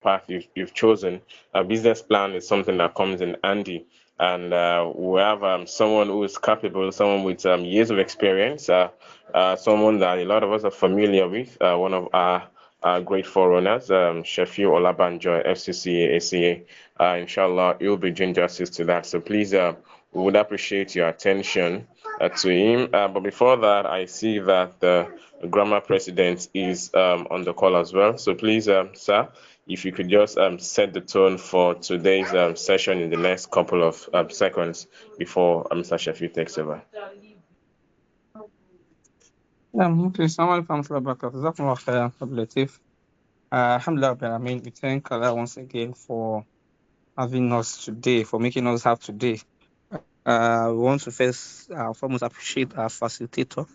path you've chosen. A business plan is something that comes in handy, and we have someone who is capable, someone with years of experience, someone that a lot of us are familiar with, one of our great forerunners, Shefiu Olabanjo, FCCA, ACA. Inshallah, he'll be doing justice to that. So please, we would appreciate your attention to him. But before that, I see that the grammar president is on the call as well. So please, sir, if you could just set the tone for today's session in the next couple of seconds before Mr. Shefiu takes over. Okay, Assalamu alaikum warahmatullahi wabarakatuh. Jazakumullah khairan, Abdul Latif. Alhamdulillah, Rabbil Alameen. We thank Allah once again for having us today, for making us have today. We want to first foremost appreciate our facilitator.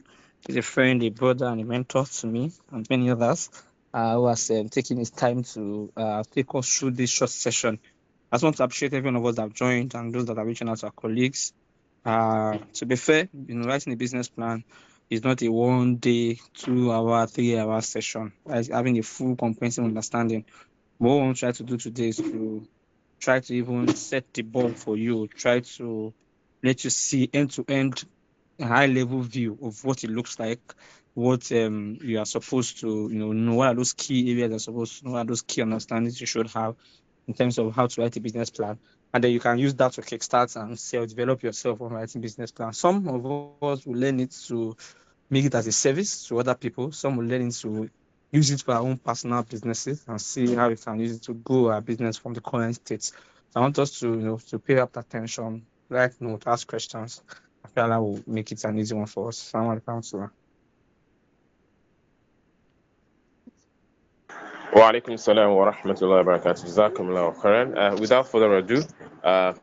He's a friend, a brother, and a mentor to me and many others who has taken his time to take us through this short session. I just want to appreciate every one of us that have joined and those that are reaching out to our colleagues. To be fair, writing a business plan is not a 1 day, 2 hour, 3 hour session. It's having a full comprehensive understanding. What we want to try to do today is to try to even set the ball for you, try to let you see end to end a high level view of what it looks like, what you are supposed to know what are those key areas you're supposed to know, what are those key understandings you should have in terms of how to write a business plan. And then you can use that to kickstart and self-develop yourself on writing business plan. Some of us will learn it to make it as a service to other people. Some will learn it to use it for our own personal businesses and see how we can use it to grow our business from the current state. So I want us to to pay up attention, write note, ask questions. I feel that will make it an easy one for us. Assalamu alaikum. Wa alaikum salam wa rahmatullahi wa barakatuh. Jazakumullahu khairan. Without further ado,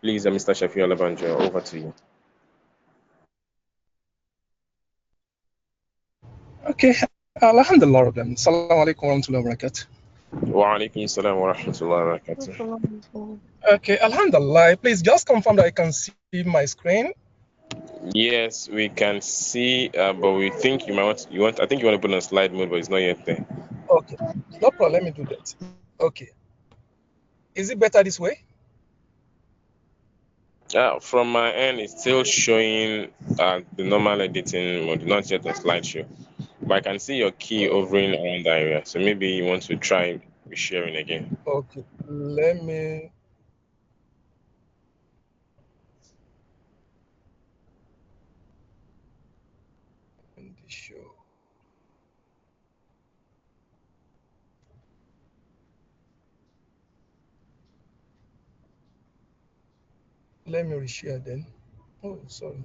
please, Mr. Shefiu Olabanjo, over to you. Okay, Alhamdulillah Rabbil. Assalamu alaikum warahmatullahi wabarakatuh. Wa alaikum salam wa rahmatullahi wa barakatuh. Okay, Alhamdulillah. Please just confirm that I can see my screen. Yes, we can see, but we think I think you want to put on slide mode, but it's not yet there. Okay, no problem. Let me do that. Okay. Is it better this way? From my end, it's still showing the normal editing mode, not yet on slideshow. But I can see your key hovering around the area, so maybe you want to try sharing again. Okay, let me. Show. Let me reshare then. Oh, sorry.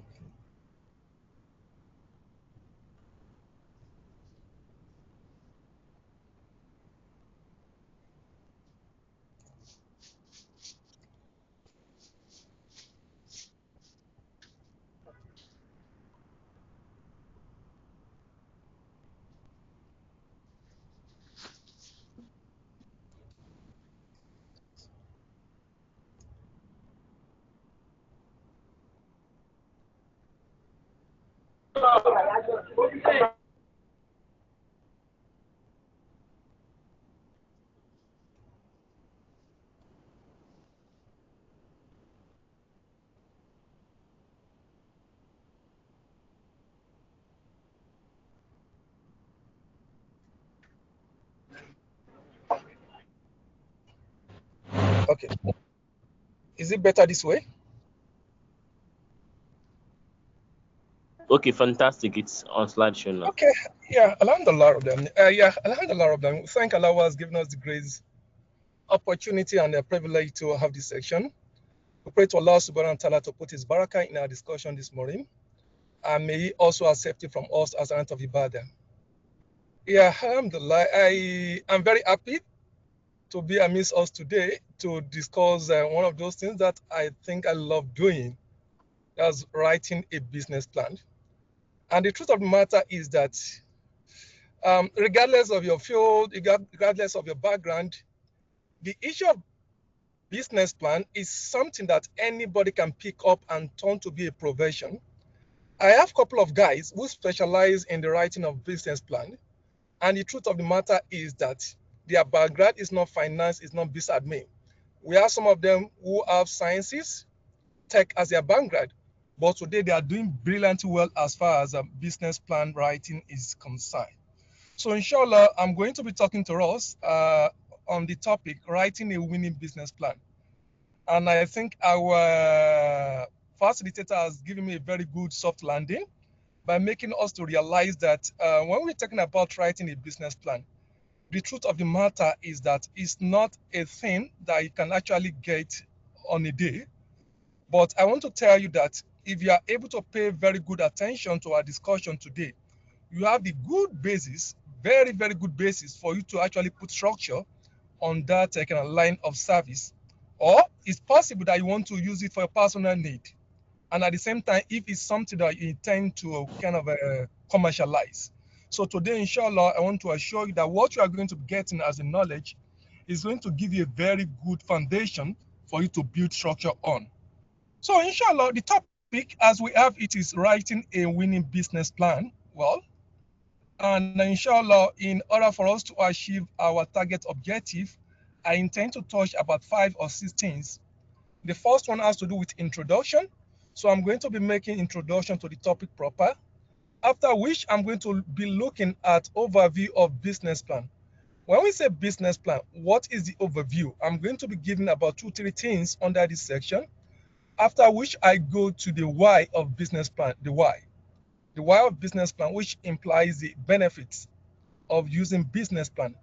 Okay. Is it better this way? Okay, fantastic. It's on slideshow now. Okay, yeah, Alhamdulillah of them. Yeah, Alhamdulillah of them. Thank Allah who has given us the grace, opportunity, and the privilege to have this section. We pray to Allah subhanahu wa ta'ala to put his barakah in our discussion this morning. And may he also accept it from us as an act of ibadah. Yeah, Alhamdulillah. I am very happy to be amidst us today to discuss one of those things that I think I love doing. That's writing a business plan. And the truth of the matter is that regardless of your field, regardless of your background, the issue of business plan is something that anybody can pick up and turn to be a profession. I have a couple of guys who specialize in the writing of business plan. And the truth of the matter is that their background is not finance, it's not business admin. We have some of them who have sciences, tech as their background, but today they are doing brilliantly well as far as business plan writing is concerned. So inshallah, I'm going to be talking to us on the topic, writing a winning business plan. And I think our facilitator has given me a very good soft landing by making us to realize that when we're talking about writing a business plan, the truth of the matter is that it's not a thing that you can actually get on a day. But I want to tell you that if you are able to pay very good attention to our discussion today, you have the good basis, very, very good basis for you to actually put structure on that kind of line of service. Or it's possible that you want to use it for a personal need. And at the same time, if it's something that you intend to kind of commercialize. So today, inshallah, I want to assure you that what you are going to be getting as a knowledge is going to give you a very good foundation for you to build structure on. So inshallah, the topic as we have it is writing a winning business plan. Well, and inshallah, in order for us to achieve our target objective, I intend to touch about 5 or 6 things. The first one has to do with introduction. So I'm going to be making introduction to the topic proper, after which I'm going to be looking at overview of business plan. When we say business plan, what is the overview? I'm going to be giving about 2-3 things under this section, after which I go to the why of business plan, the why of business plan, which implies the benefits of using business plan.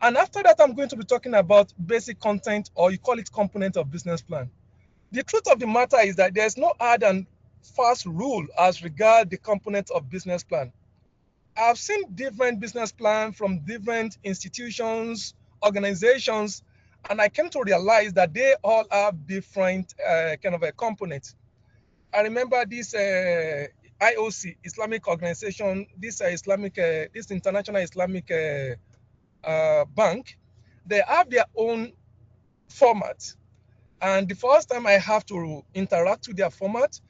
And after that, I'm going to be talking about basic content, or you call it component of business plan. The truth of the matter is that there's no hard and fast rule as regard the component of business plan. I've seen different business plans from different institutions, organizations, and I came to realize that they all have different kind of a component. I remember this IOC, Islamic organization, this this international Islamic bank. They have their own format. And the first time I have to interact with their format,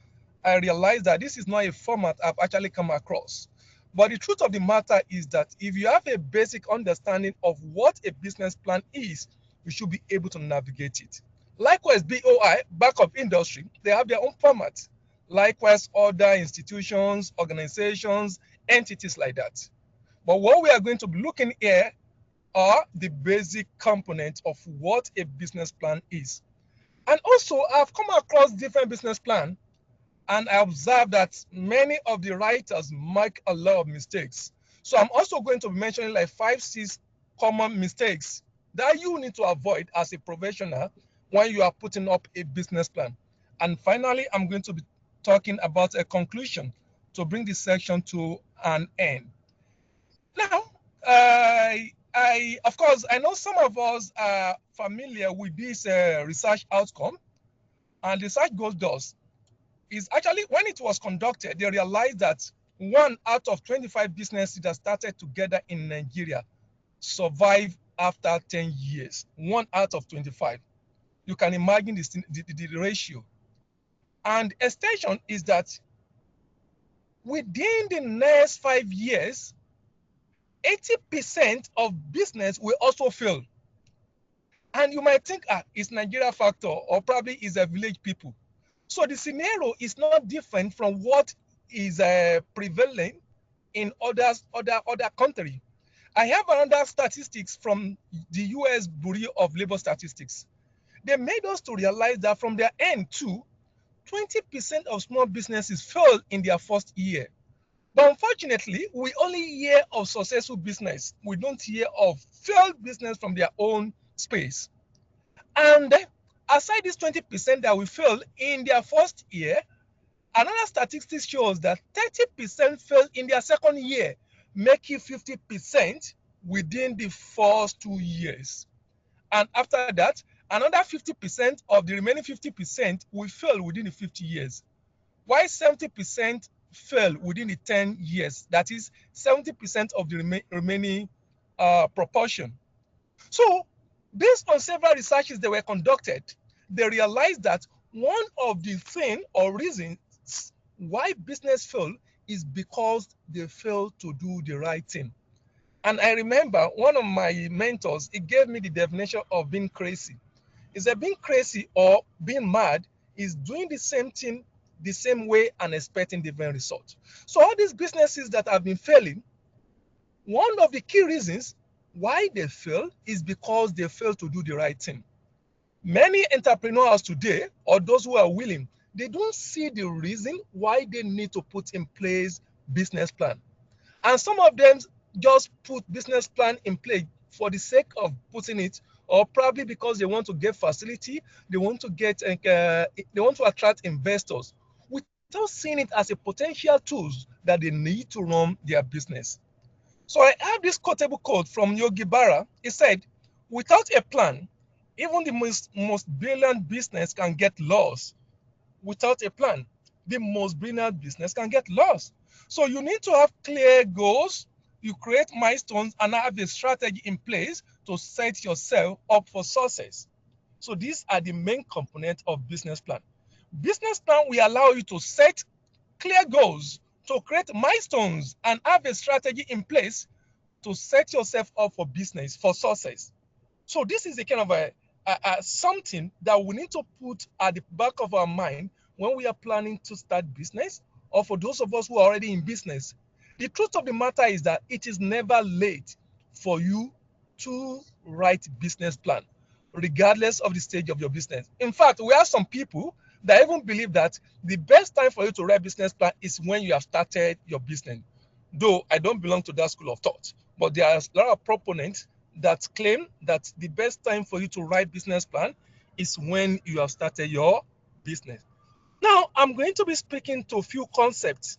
I realized that this is not a format I've actually come across. But the truth of the matter is that if you have a basic understanding of what a business plan is, you should be able to navigate it. Likewise, BOI, back of industry, they have their own format. Likewise, other institutions, organizations, entities like that. But what we are going to be looking here are the basic components of what a business plan is. And also, I've come across different business plans, and I observe that many of the writers make a lot of mistakes. So I'm also going to be mentioning like 5-6 common mistakes that you need to avoid as a professional when you are putting up a business plan. And finally, I'm going to be talking about a conclusion to bring this section to an end. Now, of course, I know some of us are familiar with this research outcome, and research goes thus. Is actually when it was conducted, they realized that 1 out of 25 businesses that started together in Nigeria survive after 10 years. 1 out of 25. You can imagine the ratio. And extension is that within the next 5 years, 80% of business will also fail. And you might think, it's Nigeria factor, or probably it's a village people. So the scenario is not different from what is prevalent in other countries. I have another statistics from the US Bureau of Labor Statistics. They made us to realize that from their end too, 20% of small businesses fail in their first year. But unfortunately, we only hear of successful business. We don't hear of failed business from their own space. And aside this 20% that will fail in their first year, another statistics shows that 30% fail in their second year, making 50% within the first 2 years. And after that, another 50% of the remaining 50% will fail within the 50 years, while 70% fail within the 10 years. That is 70% of the remaining proportion. So, based on several researches that were conducted, they realized that one of the things or reasons why business fail is because they fail to do the right thing. And I remember one of my mentors, he gave me the definition of being crazy. He said being crazy or being mad is doing the same thing the same way and expecting different results. So all these businesses that have been failing, one of the key reasons why they fail is because they fail to do the right thing. Many entrepreneurs today, or those who are willing, they don't see the reason why they need to put in place business plan. And some of them just put business plan in place for the sake of putting it, or probably because they want to get facility, they want to get, they want to attract investors without seeing it as a potential tools that they need to run their business. So I have this quotable quote from Yogi Berra. He said, "Without a plan, even the most brilliant business can get lost. Without a plan, the most brilliant business can get lost." So you need to have clear goals, you create milestones, and have a strategy in place to set yourself up for success. So these are the main components of business plan. Business plan will allow you to set clear goals, to create milestones, and have a strategy in place to set yourself up for business, for success. So this is a kind of a something that we need to put at the back of our mind when we are planning to start business, or for those of us who are already in business. The truth of the matter is that it is never late for you to write business plan, regardless of the stage of your business. In fact, we have some people that even believe that the best time for you to write business plan is when you have started your business. Though I don't belong to that school of thought, but there are a lot of proponents that claim that the best time for you to write business plan is when you have started your business. Now, I'm going to be speaking to a few concepts.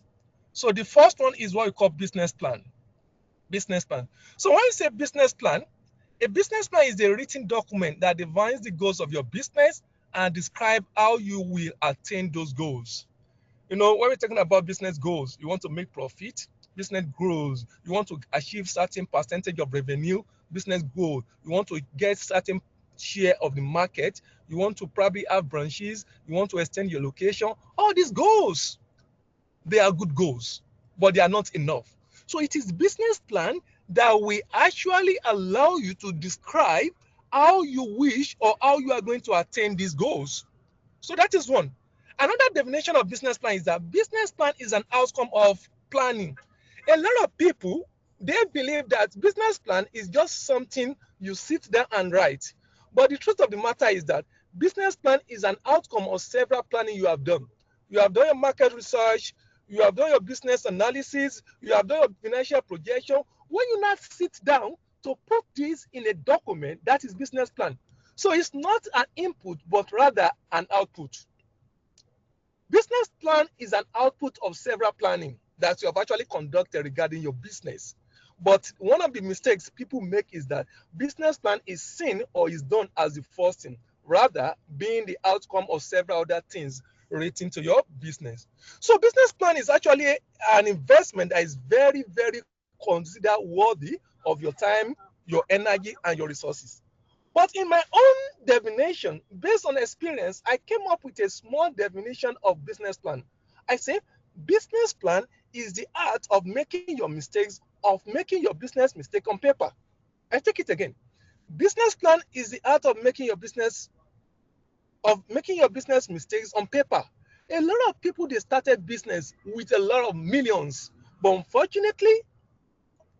So the first one is what we call business plan. Business plan. So when you say business plan, a business plan is a written document that defines the goals of your business and describe how you will attain those goals. You know, when we're talking about business goals, you want to make profit, business goals, you want to achieve certain percentage of revenue, business goal, you want to get certain share of the market, you want to probably have branches, you want to extend your location. All these goals, they are good goals, but they are not enough. So it is business plan that will actually allow you to describe how you wish or how you are going to attain these goals. So that is one. Another definition of business plan is that business plan is an outcome of planning. A lot of people, they believe that business plan is just something you sit down and write. But the truth of the matter is that business plan is an outcome of several planning you have done. You have done your market research, you have done your business analysis, you have done your financial projection. When you now sit down to put this in a document, that is business plan. So it's not an input, but rather an output. Business plan is an output of several planning that you have actually conducted regarding your business. But one of the mistakes people make is that business plan is seen or is done as the first thing, rather being the outcome of several other things relating to your business. So business plan is actually an investment that is very, very considered worthy of your time, your energy, and your resources. But in my own definition, based on experience, I came up with a small definition of business plan. I say business plan is the art of making your mistakes, of making your business mistake on paper. I take it again. Business plan is the art of making your business mistakes on paper. A lot of people they started business with a lot of millions, but unfortunately,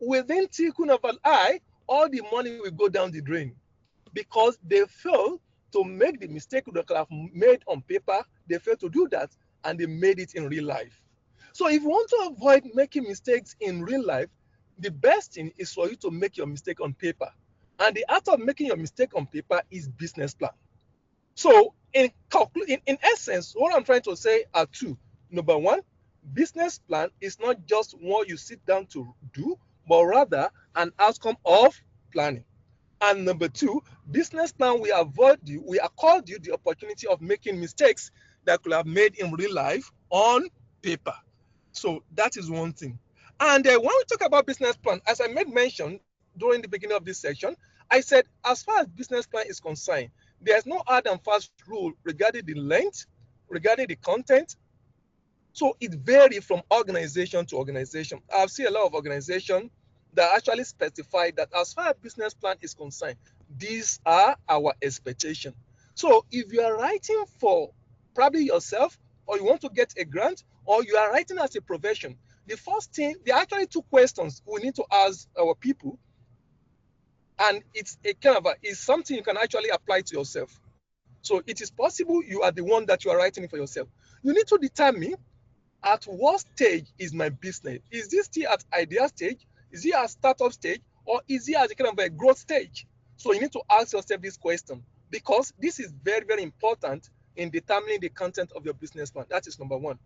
within tickle of an eye, all the money will go down the drain because they fail to make the mistake they could have made on paper. They fail to do that and they made it in real life. So if you want to avoid making mistakes in real life, the best thing is for you to make your mistake on paper. And the art of making your mistake on paper is business plan. So in essence, what I'm trying to say are two. Number one, business plan is not just what you sit down to do, but rather an outcome of planning. And number two, business plan will avoid you, we accord you the opportunity of making mistakes that could have made in real life on paper. So that is one thing. And when we talk about business plan, as I made mention during the beginning of this section, I said as far as business plan is concerned, there's no hard and fast rule regarding the length, regarding the content. So it varies from organization to organization. I've seen a lot of organization that actually specify that as far as business plan is concerned, these are our expectations. So if you are writing for probably yourself, or you want to get a grant, or you are writing as a profession, the first thing, there are actually two questions we need to ask our people, and it's a kind of it's something you can actually apply to yourself. So it is possible you are the one that you are writing for yourself. You need to determine at what stage is my business. Is this still at idea stage? Is it at startup stage? Or is it at a kind of a growth stage? So you need to ask yourself this question, because this is very, very important in determining the content of your business plan. That is number one.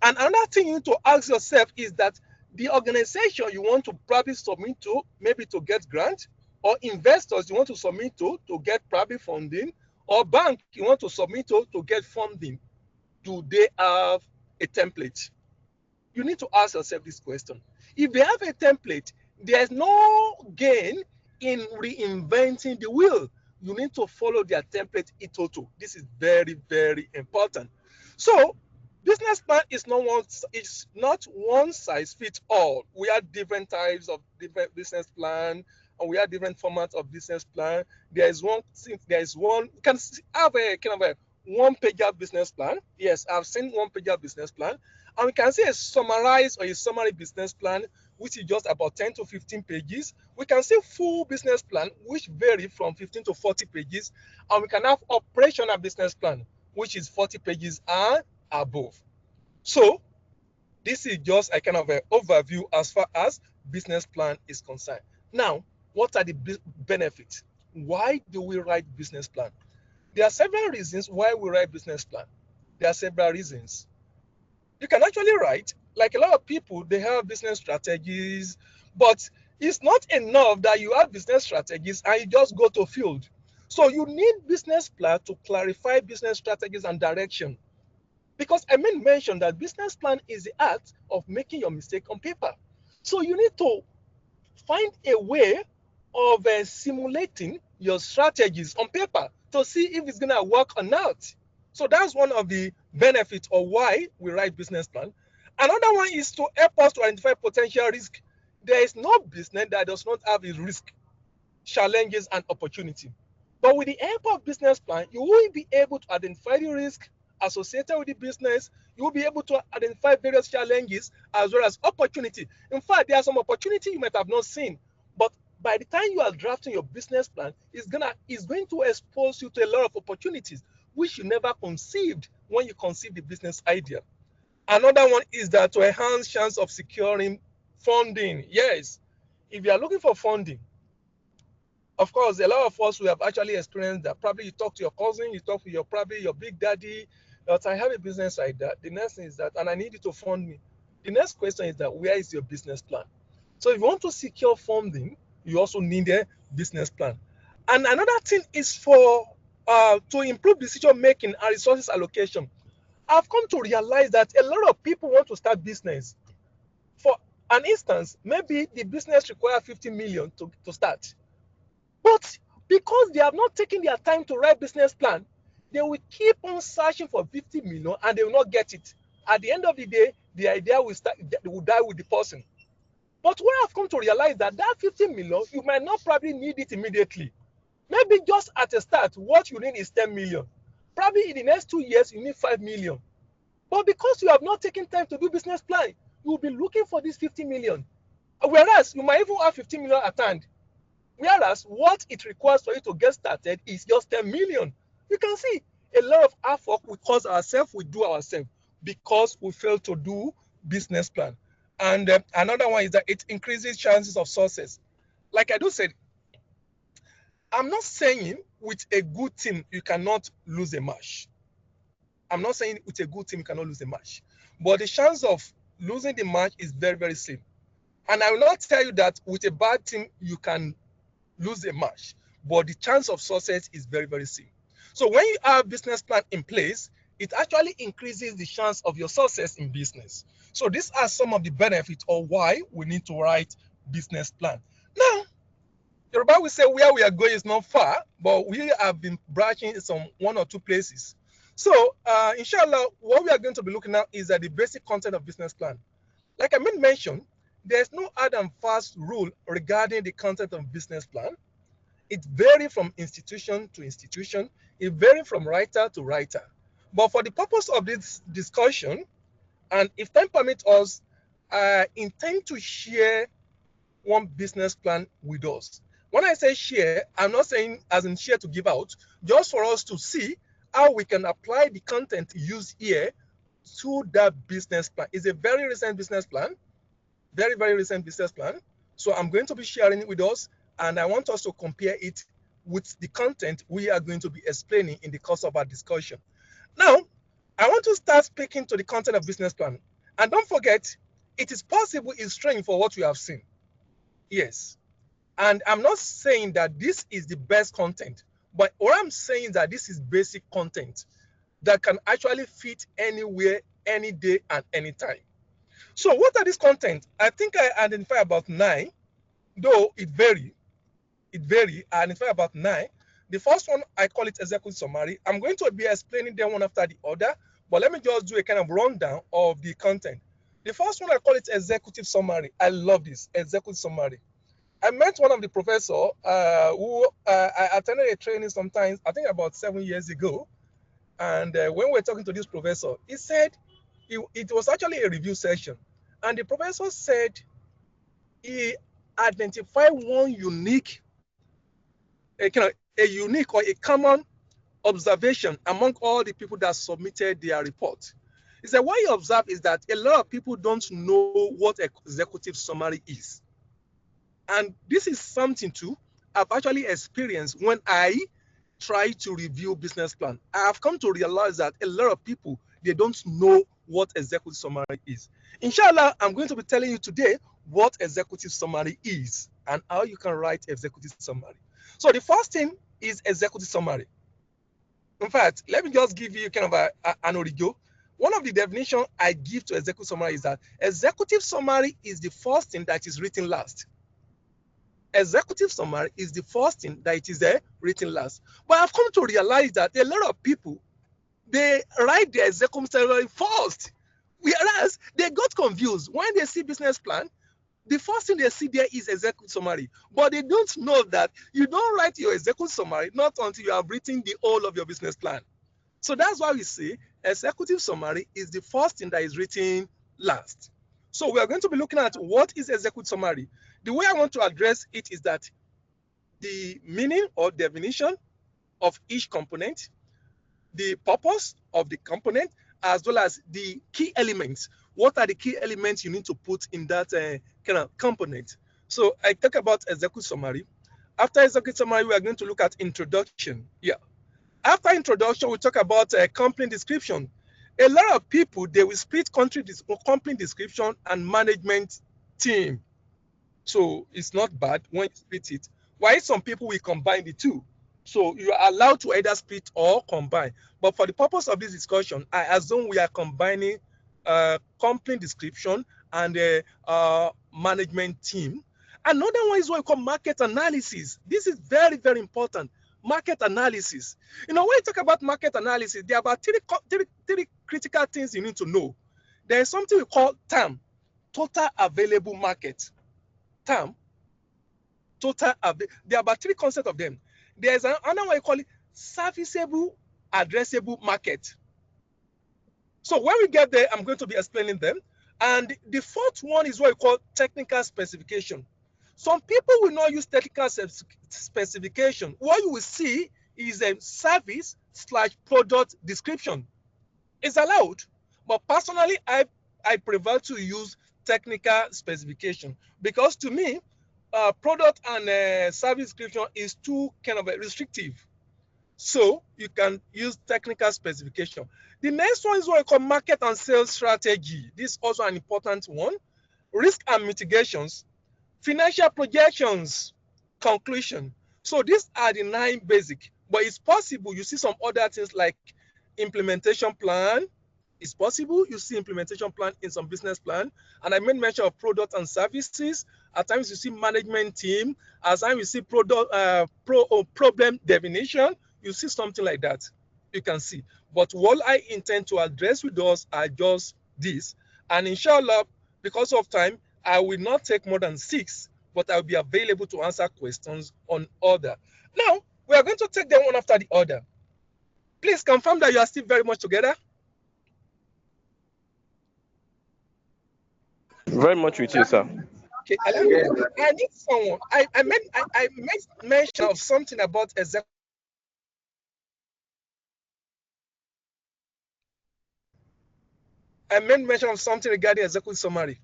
And another thing you need to ask yourself is that the organization you want to probably submit to, maybe to get grant, or investors you want to submit to get probably funding, or bank you want to submit to get funding, do they have a template? You need to ask yourself this question. If they have a template, there's no gain in reinventing the wheel. You need to follow their template in total. This is very, very important. So business plan is not one size fits all. We have different types of different business plan, and we have different formats of business plan. There is one. You can have a kind of a one-pager business plan. Yes, I've seen one-pager business plan, and we can see a summarized or a summary business plan, which is just about 10 to 15 pages. We can see full business plan, which vary from 15 to 40 pages, and we can have operational business plan, which is 40 pages and above. So this is just a kind of an overview as far as business plan is concerned. Now, what are the benefits? Why do we write business plan? There are several reasons why we write business plan. There are several reasons. You can actually write, like a lot of people, they have business strategies, but it's not enough that you have business strategies and you just go to field. So you need business plan to clarify business strategies and direction. Because I mentioned that business plan is the art of making your mistake on paper. So you need to find a way of simulating your strategies on paper to see if it's going to work or not. So that's one of the benefits of why we write business plan. Another one is to help us to identify potential risk. There is no business that does not have a risk, challenges, and opportunity. But with the help of business plan, you will be able to identify the risk associated with the business. You will be able to identify various challenges as well as opportunity. In fact, there are some opportunity you might have not seen, but by the time you are drafting your business plan, it's going to expose you to a lot of opportunities which you never conceived when you conceived the business idea. Another one is that to enhance chance of securing funding. Yes, if you are looking for funding, of course, a lot of us we have actually experienced that. Probably you talk to your cousin, you talk to probably your big daddy, that I have a business like that. The next thing is that, and I need you to fund me. The next question is that, where is your business plan? So if you want to secure funding, you also need a business plan. And another thing is for to improve decision making and resources allocation. I've come to realize that a lot of people want to start business. For an instance, maybe the business requires 50 million to start. But because they have not taken their time to write business plan, they will keep on searching for 50 million and they will not get it. At the end of the day, the idea will die with the person. But what I've come to realize that 50 million, you might not probably need it immediately. Maybe just at a start, what you need is 10 million. Probably in the next 2 years, you need 5 million. But because you have not taken time to do business plan, you will be looking for this 50 million. Whereas you might even have 15 million at hand. Whereas what it requires for you to get started is just 10 million. You can see a lot of effort we cause ourselves, we do ourselves because we fail to do business plan. And another one is that it increases chances of success. Like I do said, I'm not saying with a good team you cannot lose a match. I'm not saying with a good team you cannot lose a match. But the chance of losing the match is very, very slim. And I will not tell you that with a bad team you can lose a match, but the chance of success is very, very slim. So when you have business plan in place, it actually increases the chance of your success in business. So these are some of the benefits of why we need to write business plan. Now, Yoruba will say where we are going is not far, but we have been branching in some 1 or 2 places. So inshallah, what we are going to be looking at is the basic content of business plan. Like I mentioned, There's no hard and fast rule regarding the content of business plan. It varies from institution to institution. It varies from writer to writer. But for the purpose of this discussion, and if time permits us, I intend to share one business plan with us. When I say share, I'm not saying as in share to give out, just for us to see how we can apply the content used here to that business plan. It's a very recent business plan, very, very recent business plan. So I'm going to be sharing it with us, and I want us to compare it with the content we are going to be explaining in the course of our discussion. Now, I want to start speaking to the content of business plan. And don't forget, it is possible it's strange for what we have seen. Yes. And I'm not saying that this is the best content, but what I'm saying is that this is basic content that can actually fit anywhere, any day, and anytime. So what are these content? I think I identify about 9, though it vary. I identify about 9. The first one, I call it executive summary. I'm going to be explaining them one after the other, but let me just do a kind of rundown of the content. The first one, I call it executive summary. I love this, executive summary. I met one of the professor who I attended a training sometimes, I think about 7 years ago. And when we were talking to this professor, he said it was actually a review session. And the professor said he identified one unique, a unique or a common observation among all the people that submitted their report. He said what he observed is that a lot of people don't know what executive summary is. And this is something too I've actually experienced when I try to review business plan. I have come to realize that a lot of people, they don't know what executive summary is. Inshallah, I'm going to be telling you today what executive summary is and how you can write executive summary. So the first thing is executive summary. In fact, let me just give you kind of an original. One of the definitions I give to executive summary is that executive summary is the first thing that is written last. Executive summary is the first thing that it is written last. But I've come to realize that a lot of people, they write their executive summary first, whereas they got confused. When they see business plan, the first thing they see there is executive summary, but they don't know that you don't write your executive summary not until you have written the whole of your business plan. So that's why we say executive summary is the first thing that is written last. So we are going to be looking at what is executive summary. The way I want to address it is that the meaning or definition of each component, the purpose of the component, as well as the key elements. What are the key elements you need to put in that kind of component? So I talk about executive summary. After executive summary, we are going to look at introduction. Yeah. After introduction, we talk about company description. A lot of people, they will split company description and management team. So it's not bad when you split it. Why some people will combine the two? So you are allowed to either split or combine. But for the purpose of this discussion, I assume we are combining company description and management team. Another one is what we call market analysis. This is very, very important. Market analysis. You know, when you talk about market analysis, there are about three critical things you need to know. There is something we call TAM, total available market. TAM, there are about 3 concepts of them. There's another one we call it serviceable addressable market. So when we get there, I'm going to be explaining them. And the fourth one is what we call technical specification. Some people will not use technical specification. What you will see is a service/product description. It's allowed, but personally, I prefer to use technical specification because to me, product and service description is too kind of restrictive. So you can use technical specification. The next one is what we call market and sales strategy. This is also an important one. Risk and mitigations, financial projections, conclusion. So these are the 9 basic, but it's possible you see some other things like implementation plan. It's possible you see implementation plan in some business plan. And I made mention of product and services. At times you see management team. At times you see product problem definition. You see something like that. You can see. But what I intend to address with us are just this. And inshallah, because of time, I will not take more than 6, but I'll be available to answer questions on order. Now, we are going to take them one after the other. Please confirm that you are still very much together. Very much with you, sir. Okay, Alhamdulillah. I need someone. I made mention of something about executive. I made mention of something regarding executive summary.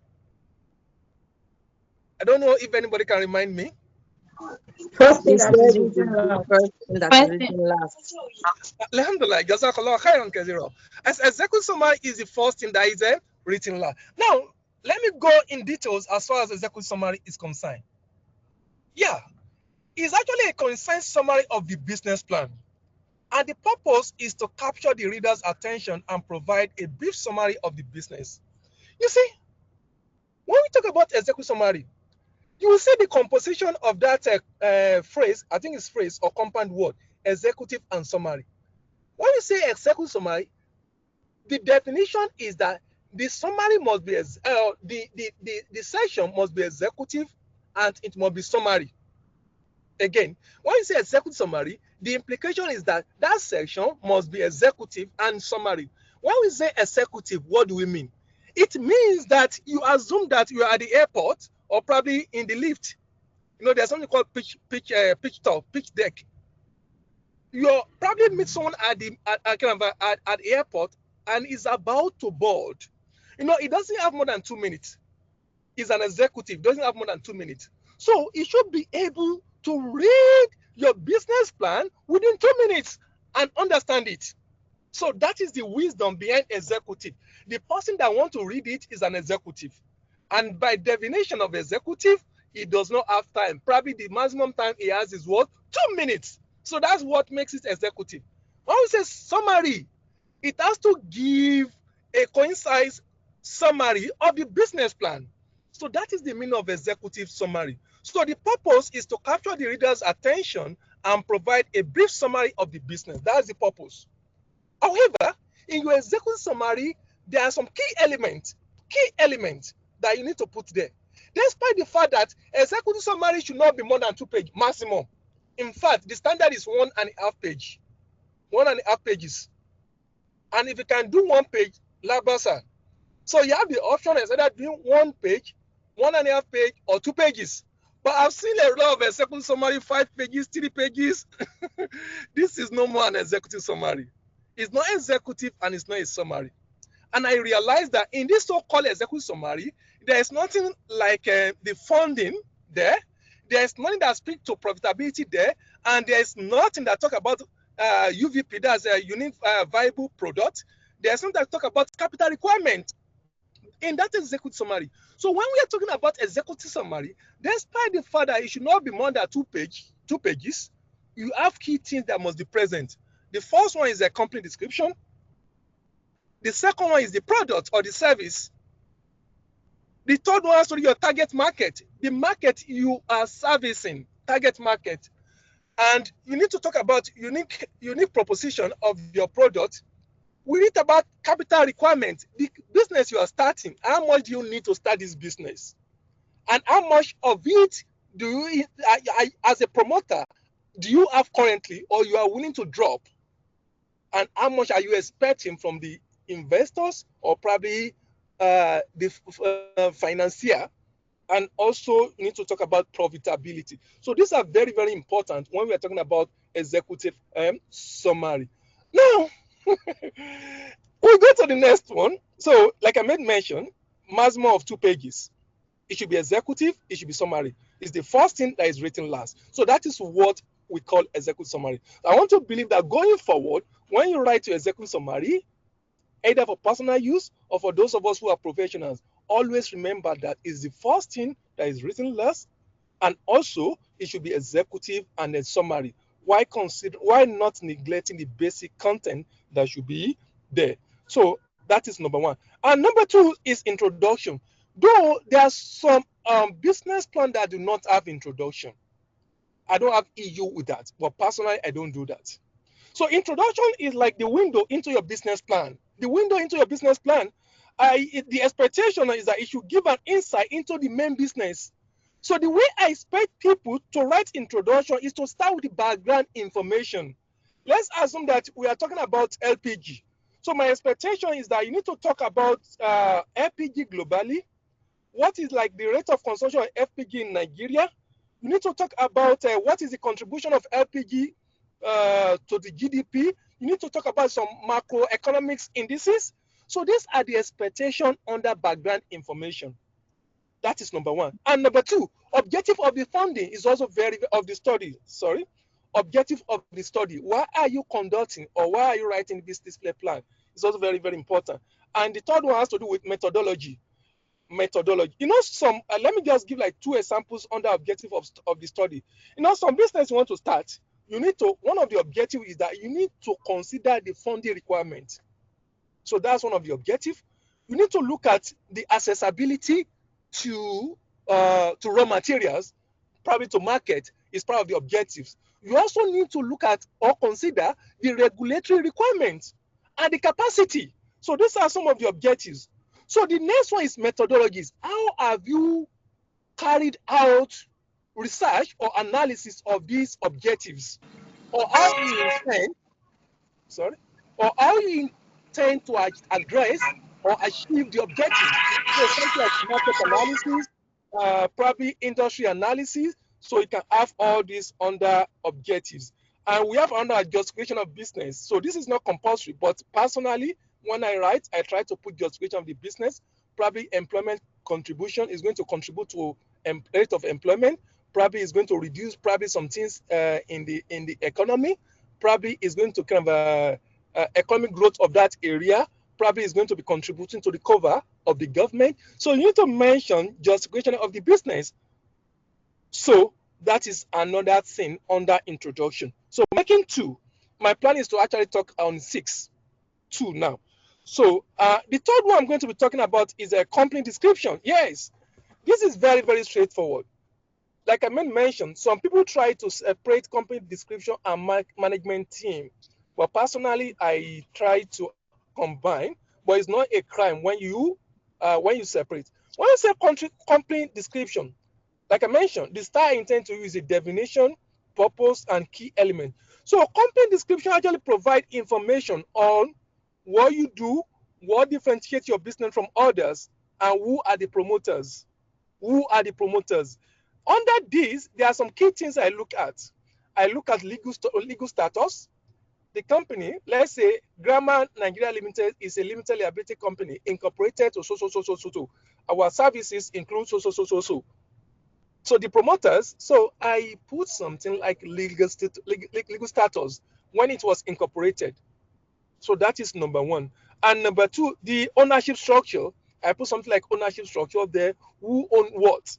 I don't know if anybody can remind me. First thing that is written last. First thing that is written last. Alhamdulillah, Jazakallah khairan kathira. As executive summary is the first thing that is written last. Now, let me go in details as far as executive summary is concerned. Yeah, it's actually a concise summary of the business plan. And the purpose is to capture the reader's attention and provide a brief summary of the business. You see, when we talk about executive summary, you will see the composition of that phrase, I think it's phrase or compound word, executive and summary. When you say executive summary, the definition is that the summary must be, the section must be executive and it must be summary. Again, when you say executive summary, the implication is that that section must be executive and summary. When we say executive, what do we mean? It means that you assume that you are at the airport or probably in the lift. You know, there's something called pitch deck. You probably meet someone at the airport and is about to board. You know, it doesn't have more than 2 minutes. It's an executive, doesn't have more than 2 minutes. So it should be able to read your business plan within 2 minutes and understand it. So that is the wisdom behind executive. The person that wants to read it is an executive. And by definition of executive, he does not have time. Probably the maximum time he has is what? 2 minutes. So that's what makes it executive. When we say summary, it has to give a concise summary of the business plan. So that is the meaning of executive summary. So the purpose is to capture the reader's attention and provide a brief summary of the business. That's the purpose. However, in your executive summary, there are some key elements that you need to put there. Despite the fact that executive summary should not be more than 2 pages maximum. In fact, the standard is 1.5 page. 1.5 pages. And if you can do 1 page, la basa. So you have the option of either doing 1 page, 1.5 page, or 2 pages. But I've seen a lot of executive summary, 5 pages, 3 pages. This is no more an executive summary. It's not executive and it's not a summary. And I realized that in this so-called executive summary, there is nothing like the funding there. There is nothing that speaks to profitability there. And there is nothing that talk about UVP, that's a unique viable product. There's something that talk about capital requirement in that executive summary. So when we are talking about executive summary, despite the fact that it should not be more than 2 pages, you have key things that must be present. The first one is a company description. The second one is the product or the service. The third one has to be your target market, the market you are servicing, target market. And you need to talk about unique proposition of your product. We read about capital requirement, the business you are starting. How much do you need to start this business? And how much of it do you, as a promoter, do you have currently or you are willing to drop? And how much are you expecting from the investors or probably the financier? And also you need to talk about profitability. So these are very, very important when we are talking about executive summary. Now, we'll go to the next one. So like I made mention, maximum of 2 pages. It should be executive, it should be summary. It's the first thing that is written last. So that is what we call executive summary. I want to believe that going forward, when you write your executive summary, either for personal use or for those of us who are professionals, always remember that is the first thing that is written last, and also it should be executive and a summary. Why not neglecting the basic content that should be there? So that is number one. And number two is introduction. Though there are some business plans that do not have introduction. I don't have issue with that, but personally, I don't do that. So introduction is like the window into your business plan. The window into your business plan. The expectation is that it should give an insight into the main business. So the way I expect people to write introduction is to start with the background information. Let's assume that we are talking about LPG. So my expectation is that you need to talk about LPG globally. What is like the rate of consumption of LPG in Nigeria? You need to talk about what is the contribution of LPG to the GDP. You need to talk about some macroeconomics indices. So these are the expectation under background information. That is number one. And number two, objective of the funding is also of the study. Sorry, objective of the study. Why are you conducting or why are you writing this display plan? It's also very, very important. And the third one has to do with methodology. You know, let me just give like 2 examples under objective of the study. You know, some business you want to start, you need to, one of the objectives is that you need to consider the funding requirement. So that's one of the objectives. You need to look at the accessibility to raw materials, probably to market, is part of the objectives. You also need to look at or consider the regulatory requirements and the capacity. So these are some of the objectives. So the next one is methodologies. How have you carried out research or analysis of these objectives? Or how you intend, sorry, or how you intend to address or achieve the objectives. So something like market analysis, probably industry analysis, so you can have all these under objectives. And we have under justification of business. So this is not compulsory, but personally, when I write, I try to put justification of the business. Probably employment contribution is going to contribute to rate of employment. Probably is going to reduce probably some things in the economy. Probably is going to kind of economic growth of that area. Probably is going to be contributing to the cover of the government. So you need to mention justification of the business. So that is another thing under introduction. So making 2. My plan is to actually talk on 2 now. So the third one I'm going to be talking about is a company description. Yes, this is very, very straightforward. Like I mentioned, some people try to separate company description and management team. But personally, I try to combine, but it's not a crime when you separate. When you say company description, like I mentioned, the style I intend to use is a definition, purpose, and key element. So company description actually provide information on what you do, what differentiates your business from others, and who are the promoters. Who are the promoters? Under this, there are some key things I look at. I look at legal status. The company, let's say GRAMA Nigeria Limited is a limited liability company incorporated to so. Our services include so. So the promoters, so I put something like legal status when it was incorporated. So that is number one. And number two, the ownership structure. I put something like ownership structure there. Who own what?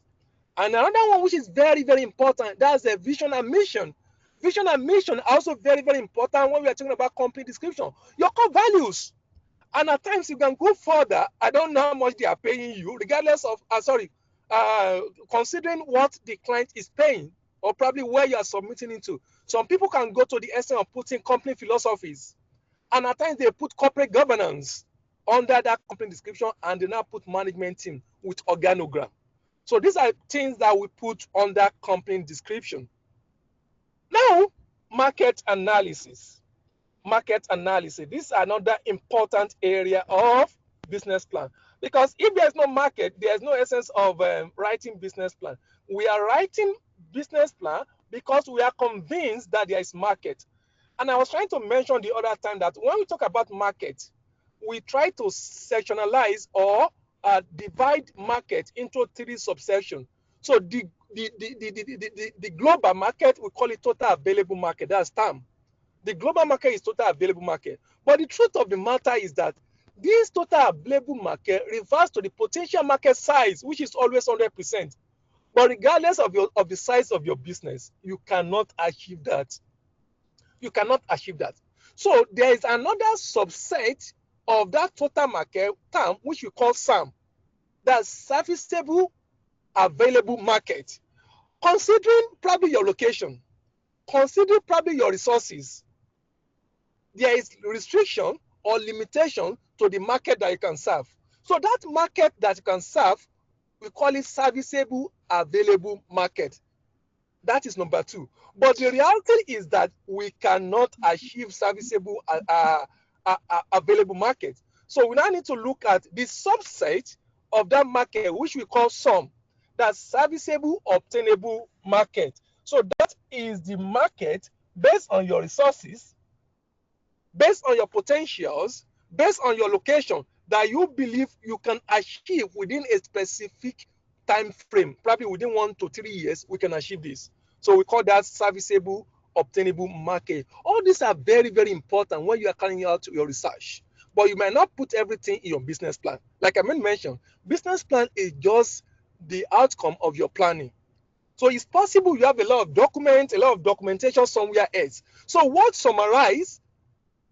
And another one which is very, very important, that's the vision and mission. Vision and mission are also very, very important when we are talking about company description. Your core values. And at times you can go further. I don't know how much they are paying you, regardless of, considering what the client is paying or probably where you are submitting into. Some people can go to the extent of putting company philosophies. And at times they put corporate governance under that company description and they now put management team with organogram. So these are things that we put under company description. Now, market analysis. Market analysis. This is another important area of business plan. Because if there's no market, there's no essence of writing business plan. We are writing business plan because we are convinced that there is market. And I was trying to mention the other time that when we talk about market, we try to sectionalize or divide market into 3 subsections. So the global market, we call it total available market. That's TAM. The global market is total available market. But the truth of the matter is that this total available market refers to the potential market size, which is always 100%. But regardless of the size of your business, you cannot achieve that. You cannot achieve that. So there is another subset of that total market term, which we call SAM. That's serviceable available market. Considering probably your location, considering probably your resources, there is restriction or limitation to the market that you can serve. So that market that you can serve, we call it serviceable available market. That is number 2. But the reality is that we cannot achieve serviceable available market. So we now need to look at the subset of that market, which we call SOM. That's serviceable obtainable market. So that is the market based on your resources, based on your potentials, based on your location, that you believe you can achieve within a specific time frame. Probably within 1 to 3 years, we can achieve this. So we call that serviceable obtainable market. All these are very, very important when you are carrying out your research. But you might not put everything in your business plan. Like I mentioned, business plan is just the outcome of your planning. So it's possible you have a lot of documents, a lot of documentation somewhere else. So what summarize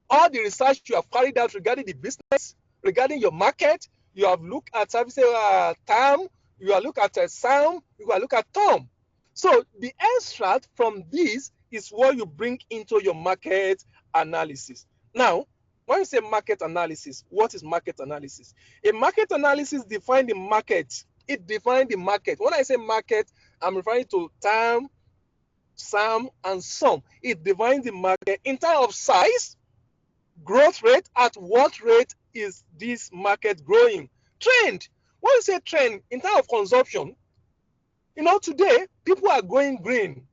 all the research you have carried out regarding the business, regarding your market, you have looked at services term, you have looked at SAM, you have looked at TOM. So the extract from this is what you bring into your market analysis. Now, when you say market analysis, what is market analysis? A market analysis defines the market. It defines the market. When I say market, I'm referring to TAM, SAM, and SUM. It defines the market in terms of size, growth rate. At what rate is this market growing? Trend. When you say trend, in terms of consumption, today people are going green.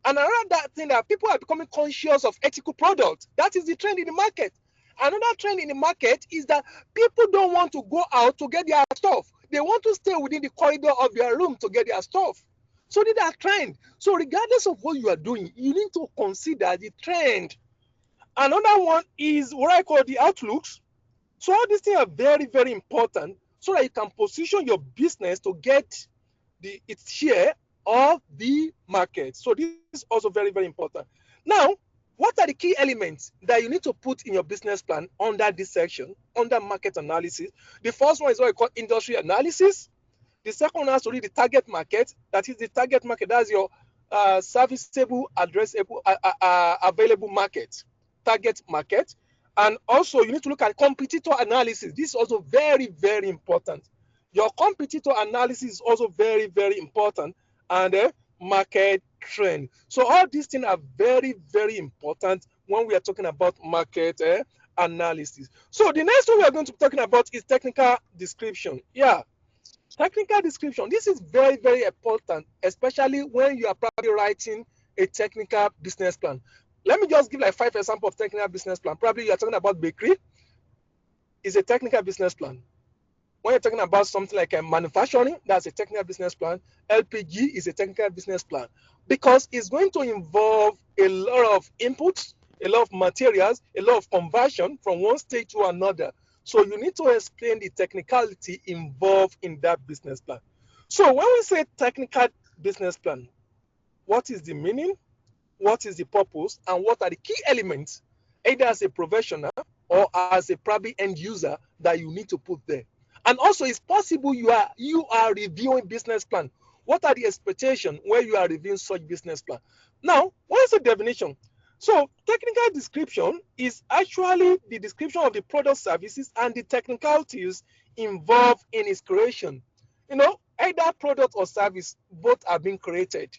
And another thing that people are becoming conscious of ethical products. That is the trend in the market. Another trend in the market is that people don't want to go out to get their stuff. They want to stay within the corridor of their room to get their stuff. So these are trend. So regardless of what you are doing, you need to consider the trend. Another one is what I call the outlooks. So all these things are very, very important so that you can position your business to get its share of the market. So this is also very, very important. Now, what are the key elements that you need to put in your business plan under this section, under market analysis? The first one is what I call industry analysis. The second one has to be the target market. That is the target market. That's your serviceable, addressable, available market, target market. And also you need to look at competitor analysis. This is also very, very important. Your competitor analysis is also very, very important, and market trend. So all these things are very, very important when we are talking about market analysis. So the next one we are going to be talking about is technical description. Yeah, technical description. This is very, very important, especially when you are probably writing a technical business plan. Let me just give like 5 examples of technical business plan. Probably you are talking about bakery. It's a technical business plan. When you're talking about something like manufacturing, that's a technical business plan. LPG is a technical business plan because it's going to involve a lot of inputs, a lot of materials, a lot of conversion from one state to another. So you need to explain the technicality involved in that business plan. So when we say technical business plan, what is the meaning? What is the purpose? And what are the key elements, either as a professional or as a probably end user, that you need to put there? And also, it's possible you are reviewing business plan. What are the expectations where you are reviewing such business plan? Now, what is the definition? So, technical description is actually the description of the product, services, and the technicalities involved in its creation. Either product or service, both are being created.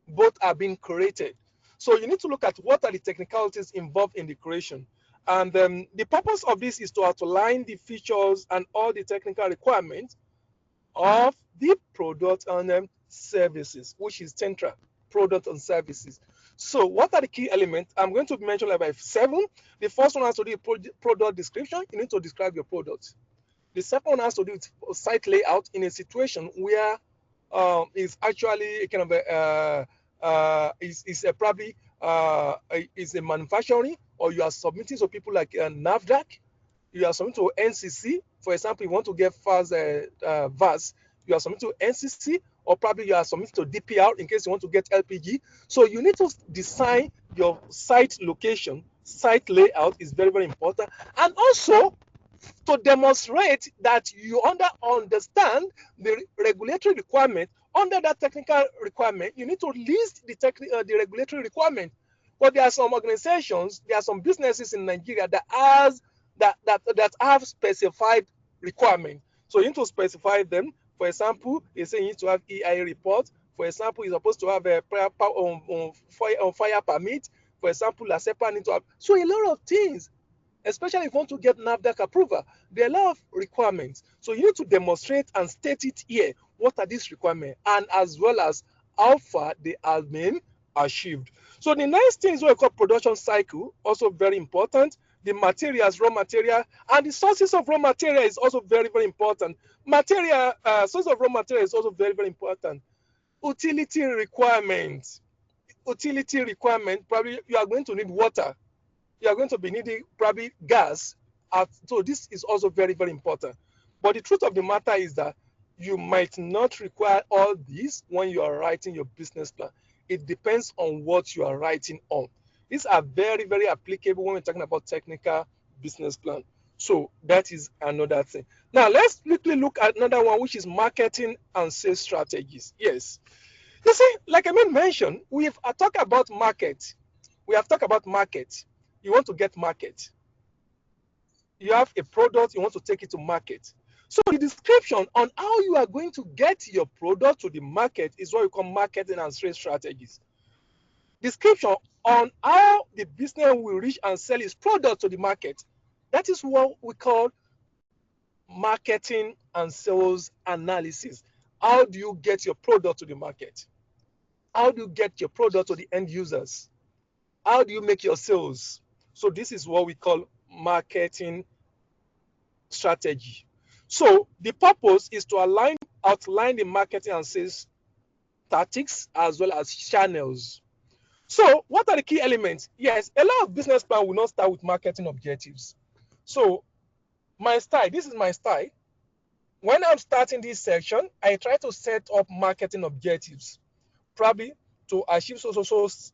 Both are being created. So you need to look at what are the technicalities involved in the creation. And the purpose of this is to outline the features and all the technical requirements of the product and services, which is central, product and services. So what are the key elements? I'm going to mention about 7. The first one has to do with product description. You need to describe your product. The second one has to do with site layout in a situation where is actually kind of is probably is a manufacturing, or you are submitting to people like NAFDAC, you are submitting to NCC. For example, you want to get fast VAS, you are submitting to NCC, or probably you are submitting to DPR in case you want to get LPG. So you need to design your site location. Site layout is very, very important, and also to demonstrate that you understand the regulatory requirement. Under that technical requirement, you need to list the regulatory requirement. But there are some organizations, there are some businesses in Nigeria that has that have specified requirements. So you need to specify them. For example, they say you need to have EIA report. For example, you're supposed to have a fire permit. For example, a separate need to have. So a lot of things, especially if you want to get NAFDAC approval, there are a lot of requirements. So you need to demonstrate and state it here. What are these requirements? And as well as how far they have been achieved. So the next thing is what we call production cycle, also very important. The materials, raw material, and the sources of raw material is also very, very important. Source of raw material is also very, very important. Utility requirements. Utility requirement, probably you are going to need water. You are going to be needing probably gas. So this is also very, very important. But the truth of the matter is that you might not require all this when you are writing your business plan. It depends on what you are writing on. These are very, very applicable when we're talking about technical business plan. So that is another thing. Now let's quickly look at another one, which is marketing and sales strategies. Yes. You see, like I mentioned, we've talked about market. We have talked about market. You want to get market. You have a product, you want to take it to market. So the description on how you are going to get your product to the market is what we call marketing and sales strategies. Description on how the business will reach and sell its product to the market. That is what we call marketing and sales analysis. How do you get your product to the market? How do you get your product to the end users? How do you make your sales? So this is what we call marketing strategy. So the purpose is to outline the marketing and sales tactics as well as channels. So what are the key elements? Yes, a lot of business plan will not start with marketing objectives. So my style, this is my style. When I'm starting this section, I try to set up marketing objectives, probably to achieve sales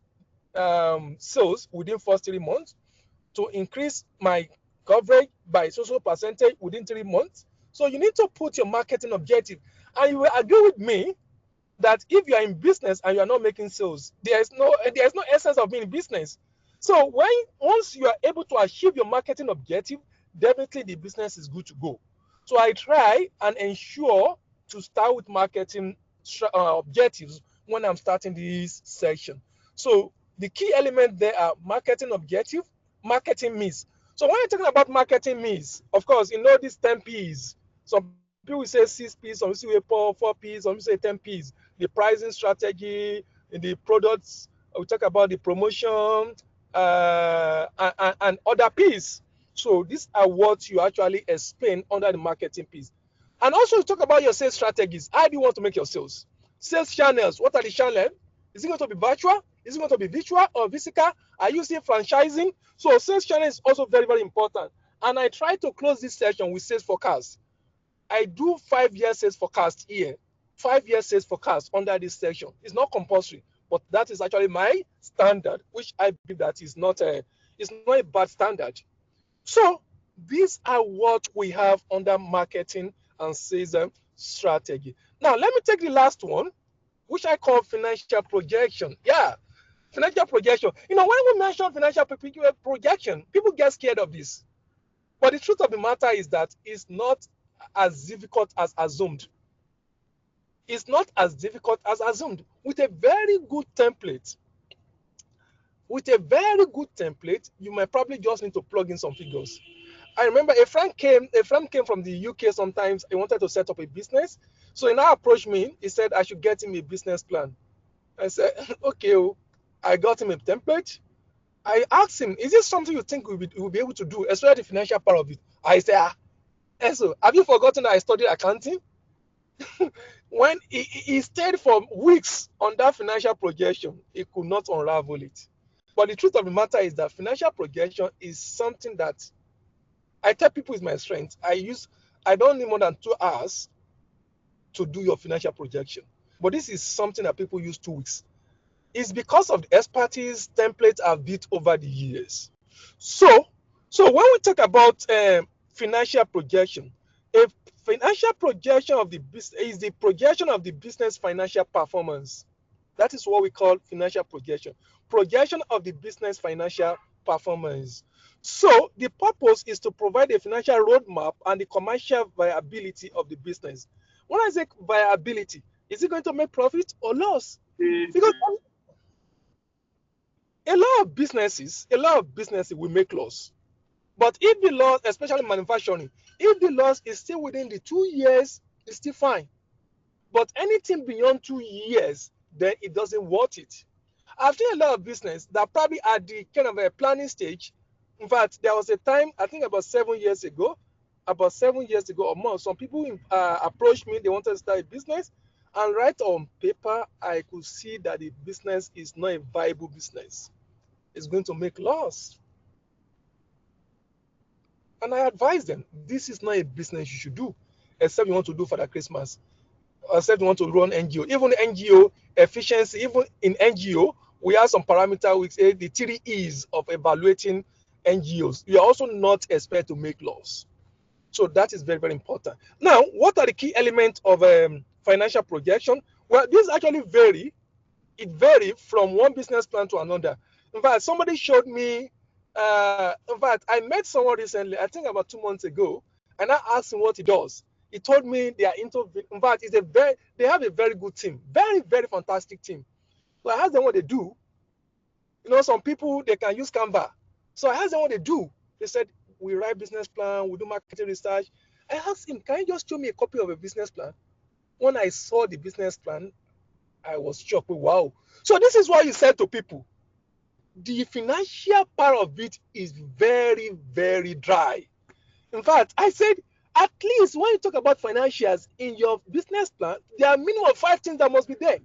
within first 3 months, to increase my coverage by social percentage within 3 months. So you need to put your marketing objective. And you will agree with me that if you are in business and you are not making sales, there is no essence of being in business. So once you are able to achieve your marketing objective, definitely the business is good to go. So I try and ensure to start with marketing objectives when I'm starting this section. So the key element there are marketing objective, marketing mix. So when you're talking about marketing mix, of course, you know these 10 P's. Some people will say 6 P's, some people say 4 P's, some people say 10 P's. The pricing strategy, the products, we talk about the promotion, and other P's. So these are what you actually explain under the marketing piece. And also you talk about your sales strategies. How do you want to make your sales? Sales channels. What are the channels? Is it going to be virtual? Is it going to be virtual or physical? Are you using franchising? So sales channel is also very, very important. And I try to close this session with sales forecast. I do 5-year sales forecast here. 5-year sales forecast under this section. It's not compulsory, but that is actually my standard, which I believe that is not a bad standard. So these are what we have under marketing and sales strategy. Now let me take the last one, which I call financial projection. Yeah, financial projection. You know, when we mention financial projection, people get scared of this. But the truth of the matter is that it's not as difficult as assumed. It's not as difficult as assumed. With a very good template, you might probably just need to plug in some figures. I remember a friend came from the UK sometimes. He wanted to set up a business. So he now approached me. He said I should get him a business plan. I said, okay, I got him a template. I asked him, is this something you think we'll be able to do, especially the financial part of it? I said, so have you forgotten that I studied accounting? When he stayed for weeks on that financial projection, he could not unravel it. But the truth of the matter is that financial projection is something that I tell people is my strength. I don't need more than 2 hours to do your financial projection. But this is something that people use 2 weeks. It's because of the expertise templates I've built over the years. So when we talk about financial projection, a financial projection of the business is the projection of the business financial performance. That is what we call financial projection. Projection of the business financial performance. So the purpose is to provide a financial roadmap and the commercial viability of the business. When I say viability, is it going to make profit or loss? Because a lot of businesses will make loss. But if the loss, especially manufacturing, if the loss is still within the 2 years, it's still fine. But anything beyond 2 years, then it doesn't worth it. I've seen a lot of business that probably at the kind of a planning stage. In fact, there was a time, I think about 7 years ago or more, some people approached me, they wanted to start a business, and right on paper, I could see that the business is not a viable business. It's going to make loss. And I advise them, this is not a business you should do, except you want to do for the Christmas, except you want to run NGO. Even NGO efficiency, even in NGO, we have some parameter with the 3 E's of evaluating NGOs. You are also not expected to make loss. So that is very, very important. Now, what are the key elements of financial projection? Well, this actually vary. It varies from one business plan to another. In fact, somebody showed me, in fact, I met someone recently, I think about 2 months ago, and I asked him what he does. He told me they are into, in fact, they have a very good team, very, very fantastic team. So I asked them what they do. You know, some people, they can use Canva. So I asked them what they do. They said, we write business plan, we do marketing research. I asked him, can you just show me a copy of a business plan? When I saw the business plan, I was shocked. Wow. So this is what you said to people. The financial part of it is very, very dry. In fact, I said, at least when you talk about financials in your business plan, there are minimum of 5 things that must be there.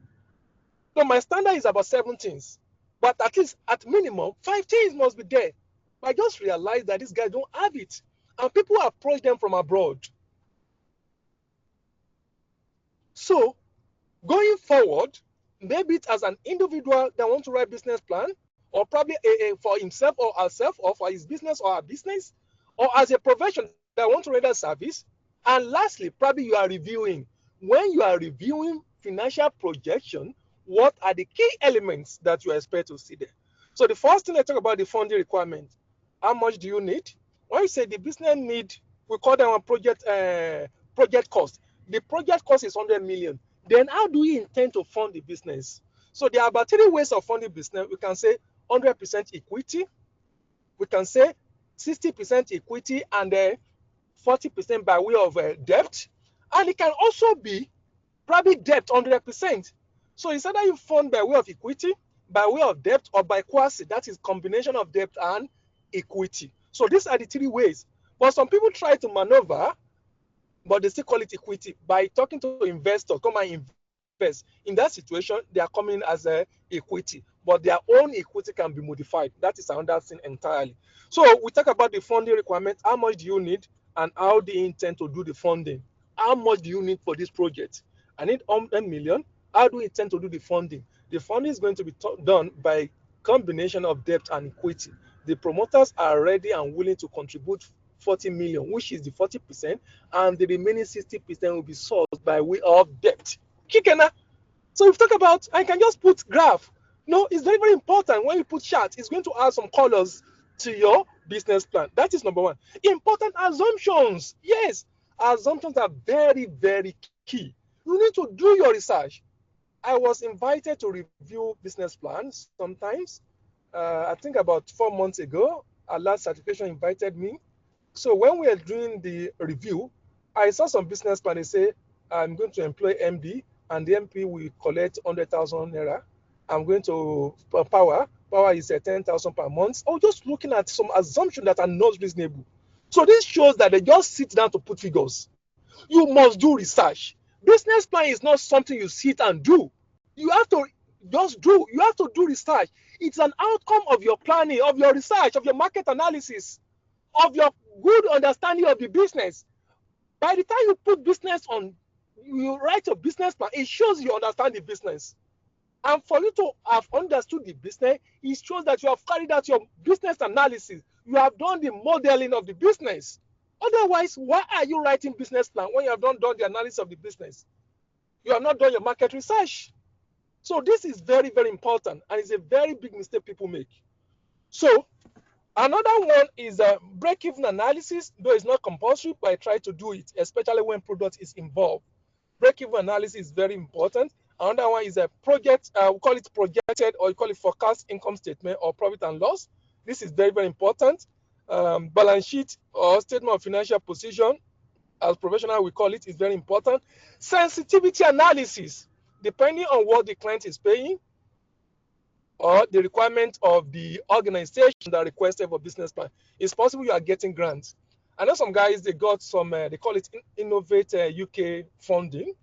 So my standard is about 7 things. But at least at minimum, 5 things must be there. But I just realized that these guys don't have it. And people approach them from abroad. So going forward, maybe it's as an individual that wants to write business plan, or probably for himself or herself, or for his business or her business, or as a profession that wants to render service. And lastly, probably you are reviewing. When you are reviewing financial projection, what are the key elements that you expect to see there? So the first thing I talk about the funding requirement. How much do you need? When you say the business need, we call them a project cost. The project cost is 100 million. Then how do we intend to fund the business? So there are about 3 ways of funding business. We can say 100% equity. We can say 60% equity and 40% by way of debt. And it can also be probably debt 100%. So it's either you fund by way of equity, by way of debt, or by quasi. That is combination of debt and equity. So these are the 3 ways. But some people try to maneuver, but they still call it equity by talking to investors, come and invest. In that situation, they are coming as a equity, but their own equity can be modified. That is another thing entirely. So we talk about the funding requirement. How much do you need, and how do you intend to do the funding? How much do you need for this project? I need 100 million. How do you intend to do the funding? The funding is going to be done by combination of debt and equity. The promoters are ready and willing to contribute 40 million, which is the 40%, and the remaining 60% will be sourced by way of debt. Kikena. So if you talk about, I can just put graph. No, it's very, very important. When you put chart, it's going to add some colors to your business plan. That is number 1. Important assumptions. Yes, assumptions are very, very key. You need to do your research. I was invited to review business plans sometimes. I think about 4 months ago, our last certification invited me. So when we are doing the review, I saw some business plan. They say, I'm going to employ MD, and the MP will collect 100,000 naira. I'm going to power is 10,000 per month. Oh, just looking at some assumptions that are not reasonable. So this shows that they just sit down to put figures. You must do research. Business plan is not something you sit and do. You have to just do. You have to do research. It's an outcome of your planning, of your research, of your market analysis, of your good understanding of the business. By the time you put business on, you write a business plan, it shows you understand the business. And for you to have understood the business, it shows that you have carried out your business analysis. You have done the modeling of the business. Otherwise, why are you writing business plan when you have not done the analysis of the business? You have not done your market research. So this is very, very important, and it's a very big mistake people make. So another one is a break-even analysis, though it's not compulsory, but I try to do it, especially when product is involved. Break-even analysis is very important. Another one is a project, we call it projected, or you call it forecast income statement or profit and loss. This is very, very important. Balance sheet or statement of financial position, as professional we call it, is very important. Sensitivity analysis, depending on what the client is paying or the requirement of the organization that requested for business plan. It's possible you are getting grants. I know some guys, they got some, they call it Innovate UK funding.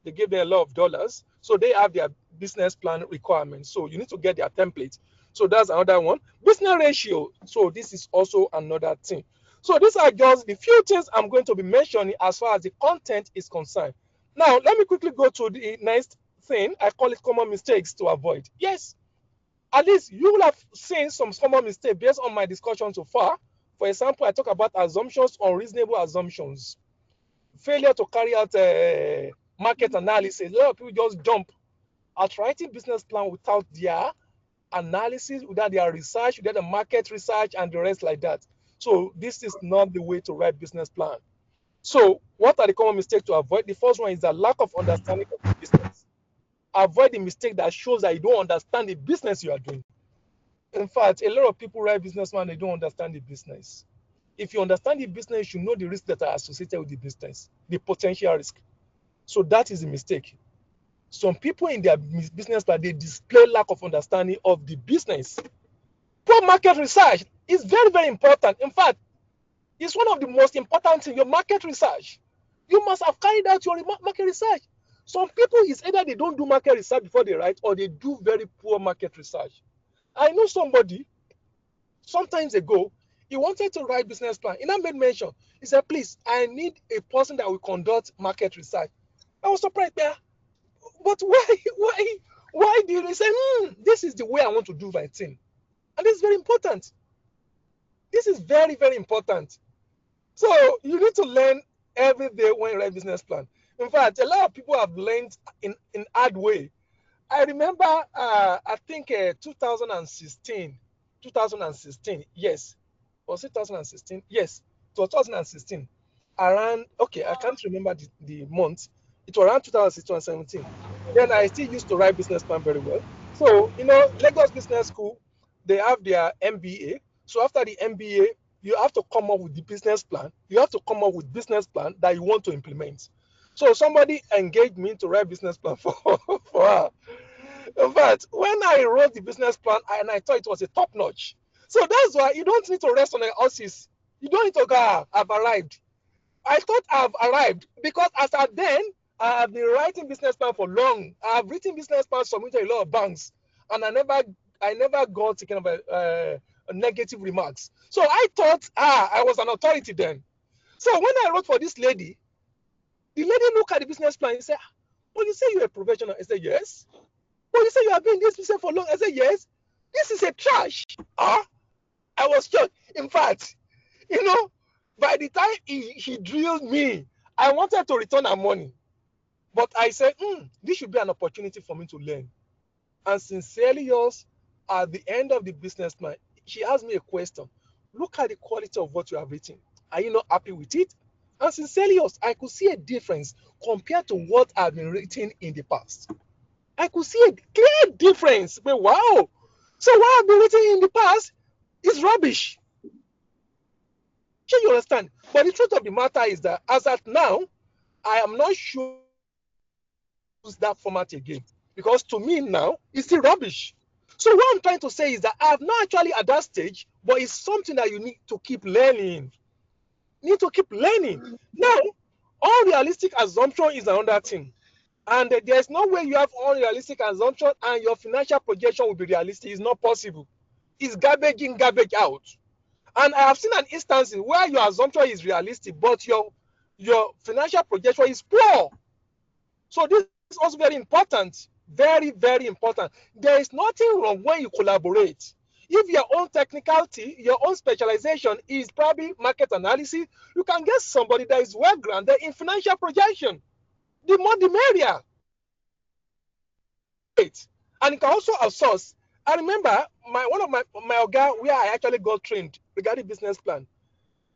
They give them a lot of dollars. So they have their business plan requirements. So you need to get their template. So that's another one. Business ratio. So this is also another thing. So these are just the few things I'm going to be mentioning as far as the content is concerned. Now, let me quickly go to the next thing. I call it common mistakes to avoid. Yes, at least you will have seen some common mistakes based on my discussion so far. For example, I talk about assumptions, unreasonable assumptions, failure to carry out market analysis. A lot of people just jump at writing business plan without their analysis, without their research, without the market research and the rest like that. So this is not the way to write business plan. So what are the common mistakes to avoid? The first one is the lack of understanding of the business. Avoid the mistake that shows that you don't understand the business you are doing. In fact, a lot of people write business plan, they don't understand the business. If you understand the business, you should know the risks that are associated with the business, the potential risk. So that is a mistake. Some people in their business plan, they display lack of understanding of the business. Poor market research is very, very important. In fact, it's one of the most important things, your market research. You must have carried out your market research. Some people, is either they don't do market research before they write, or they do very poor market research. I know somebody, sometimes ago, he wanted to write business plan. He now made mention. He said, please, I need a person that will conduct market research. I was surprised there. But why do you say, this is the way I want to do my thing? And this is very important. This is very, very important. So you need to learn every day when you write business plan. In fact, a lot of people have learned in hard way. I remember, I think 2016, yes. Was it 2016? Yes, it was 2016. Around, okay, I can't remember the month. It was around 2016 or 17. Then I still used to write business plan very well. So, Lagos Business School, they have their MBA. So after the MBA, you have to come up with the business plan. You have to come up with business plan that you want to implement. So somebody engaged me to write business plan for her. In fact, when I wrote the business plan, I thought it was a top notch. So that's why you don't need to rest on the horses. You don't need to go, I've arrived. I thought I've arrived because as at then, I have been writing business plan for long. I've written business plans submitted to a lot of banks, and I never got taken about negative remarks. So I thought, I was an authority then. So when I wrote for this lady, the lady looked at the business plan and said, "Oh, you say you're a professional?" I said, "Yes." "Oh, you say you have been in this business for long?" I said, "Yes." "This is a trash." I was shocked. In fact, by the time he drilled me, I wanted to return her money. But I said, this should be an opportunity for me to learn. And sincerely yours, at the end of the business plan, she asked me a question. Look at the quality of what you have written. Are you not happy with it? And sincerely yours, I could see a difference compared to what I've been written in the past. I could see a clear difference. But wow. So what I've been written in the past is rubbish. You understand? But the truth of the matter is that as at now, I am not sure use that format again. Because to me now, it's still rubbish. So what I'm trying to say is that I have not actually at that stage, but it's something that you need to keep learning. You need to keep learning. Now, unrealistic assumption is another thing. And there's no way you have unrealistic assumption and your financial projection will be realistic. It's not possible. It's garbage in, garbage out. And I have seen an instance where your assumption is realistic, but your financial projection is poor. So this is also very important. Very, very important. There is nothing wrong when you collaborate. If your own technicality, your own specialization is probably market analysis, you can get somebody that is well grounded in financial projection. The more the merrier. And you can also outsource. I remember one of my oga where I actually got trained regarding business plan.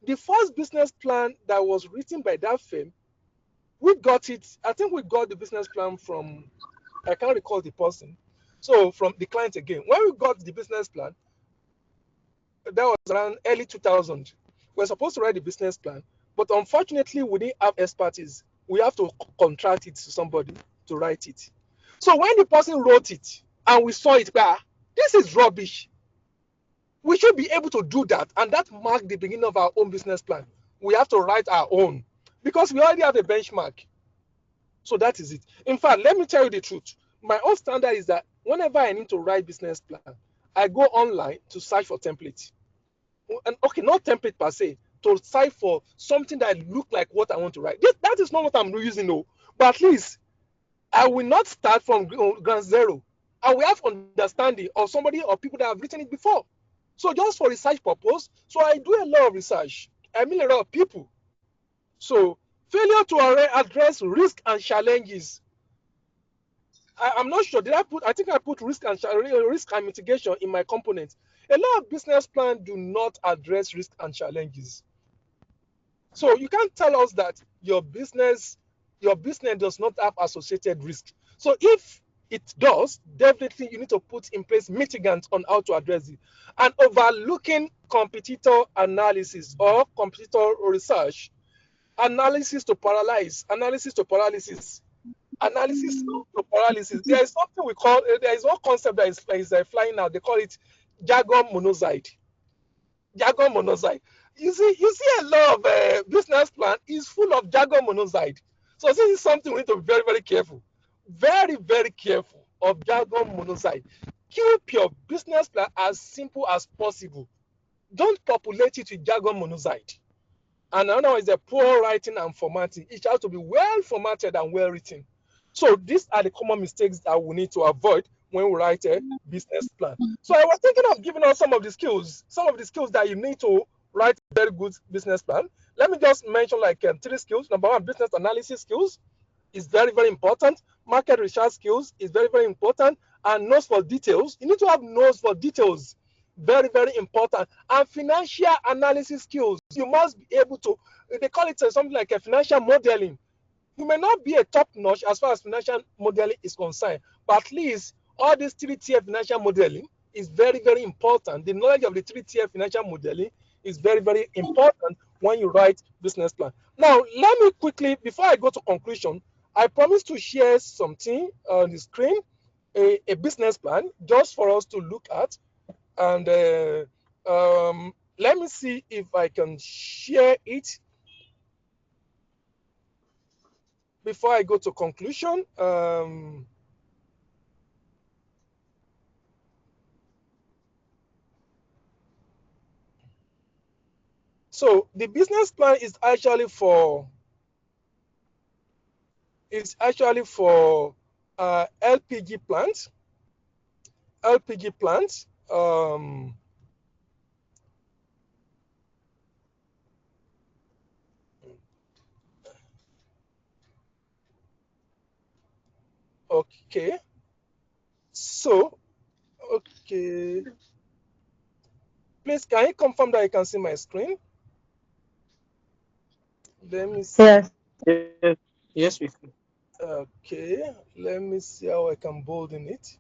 The first business plan that was written by that firm, we got it. I think we got the business plan from, I can't recall the person. So from the client again. When we got the business plan, that was around early 2000. We're supposed to write the business plan, but unfortunately we didn't have expertise. We have to contract it to somebody to write it. So when the person wrote it and we saw it, this is rubbish. We should be able to do that, and that marked the beginning of our own business plan. We have to write our own because we already have a benchmark. So that is it. In fact, let me tell you the truth. My own standard is that whenever I need to write business plan, I go online to search for templates. And okay, not template per se, to search for something that look like what I want to write. That is not what I'm using, no. But at least I will not start from ground zero. I will have understanding of somebody or people that have written it before. So just for research purpose, so I do a lot of research. I meet a lot of people. So failure to address risk and challenges. I'm not sure. I think I put risk and mitigation in my components. A lot of business plans do not address risk and challenges. So you can't tell us that your business does not have associated risk. So if it does, definitely you need to put in place mitigants on how to address it. And overlooking competitor analysis or competitor research, analysis to paralysis. There is something we call, there is one concept that is flying now. They call it jargon monoxide. You see a lot of business plan is full of jargon monoxide. So this is something we need to be very, very careful. Very, very careful of jargon monoxide. Keep your business plan as simple as possible. Don't populate it with jargon monoxide. And another one is the poor writing and formatting. It has to be well formatted and well written. So these are the common mistakes that we need to avoid when we write a business plan. So I was thinking of giving us some of the skills that you need to write a very good business plan. Let me just mention like 3 skills. Number 1, business analysis skills is very, very important. Market research skills is very, very important. And notes for details. You need to have notes for details. Very, very important. And financial analysis skills. You must be able to, they call it something like a financial modeling. You may not be a top notch as far as financial modeling is concerned, but at least all this 3-tier financial modeling is very, very important. The knowledge of the 3-tier financial modeling is very, very important when you write business plan. Now, let me quickly, before I go to conclusion, I promise to share something on the screen, a business plan, just for us to look at. And let me see if I can share it before I go to conclusion. So the business plan is actually for LPG plants. Okay. So, okay. Please, can you confirm that you can see my screen? Let me see. Yes. Yes, we can. Okay. Let me see how I can bolden it.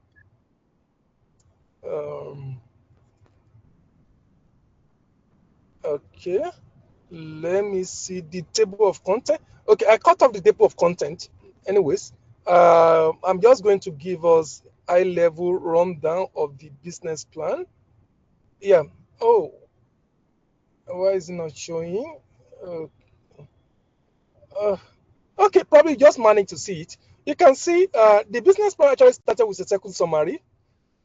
Okay. Let me see the table of content. Okay, I cut off the table of content. Anyways, I'm just going to give us high-level rundown of the business plan. Yeah. Oh, why is it not showing? Okay, probably just managed to see it. You can see the business plan actually started with a executive summary.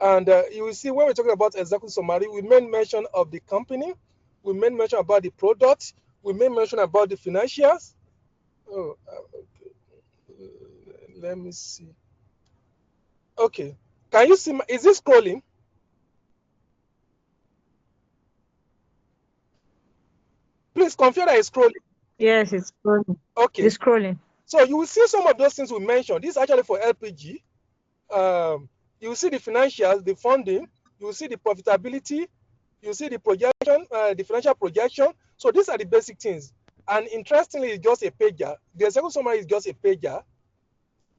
And you will see when we're talking about executive summary, we made mention of the company, we made mention about the product, we made mention about the financials. Oh, okay. Let me see. Okay, can you see? Is it scrolling? Please confirm that it's scrolling. Yes, it's scrolling. Okay. It's scrolling. So you will see some of those things we mentioned. This is actually for LPG. You will see the financials, the funding, You see the profitability, you see the projection, the financial projection. So these are the basic things. And interestingly, it's just a pager. The executive summary is just a pager.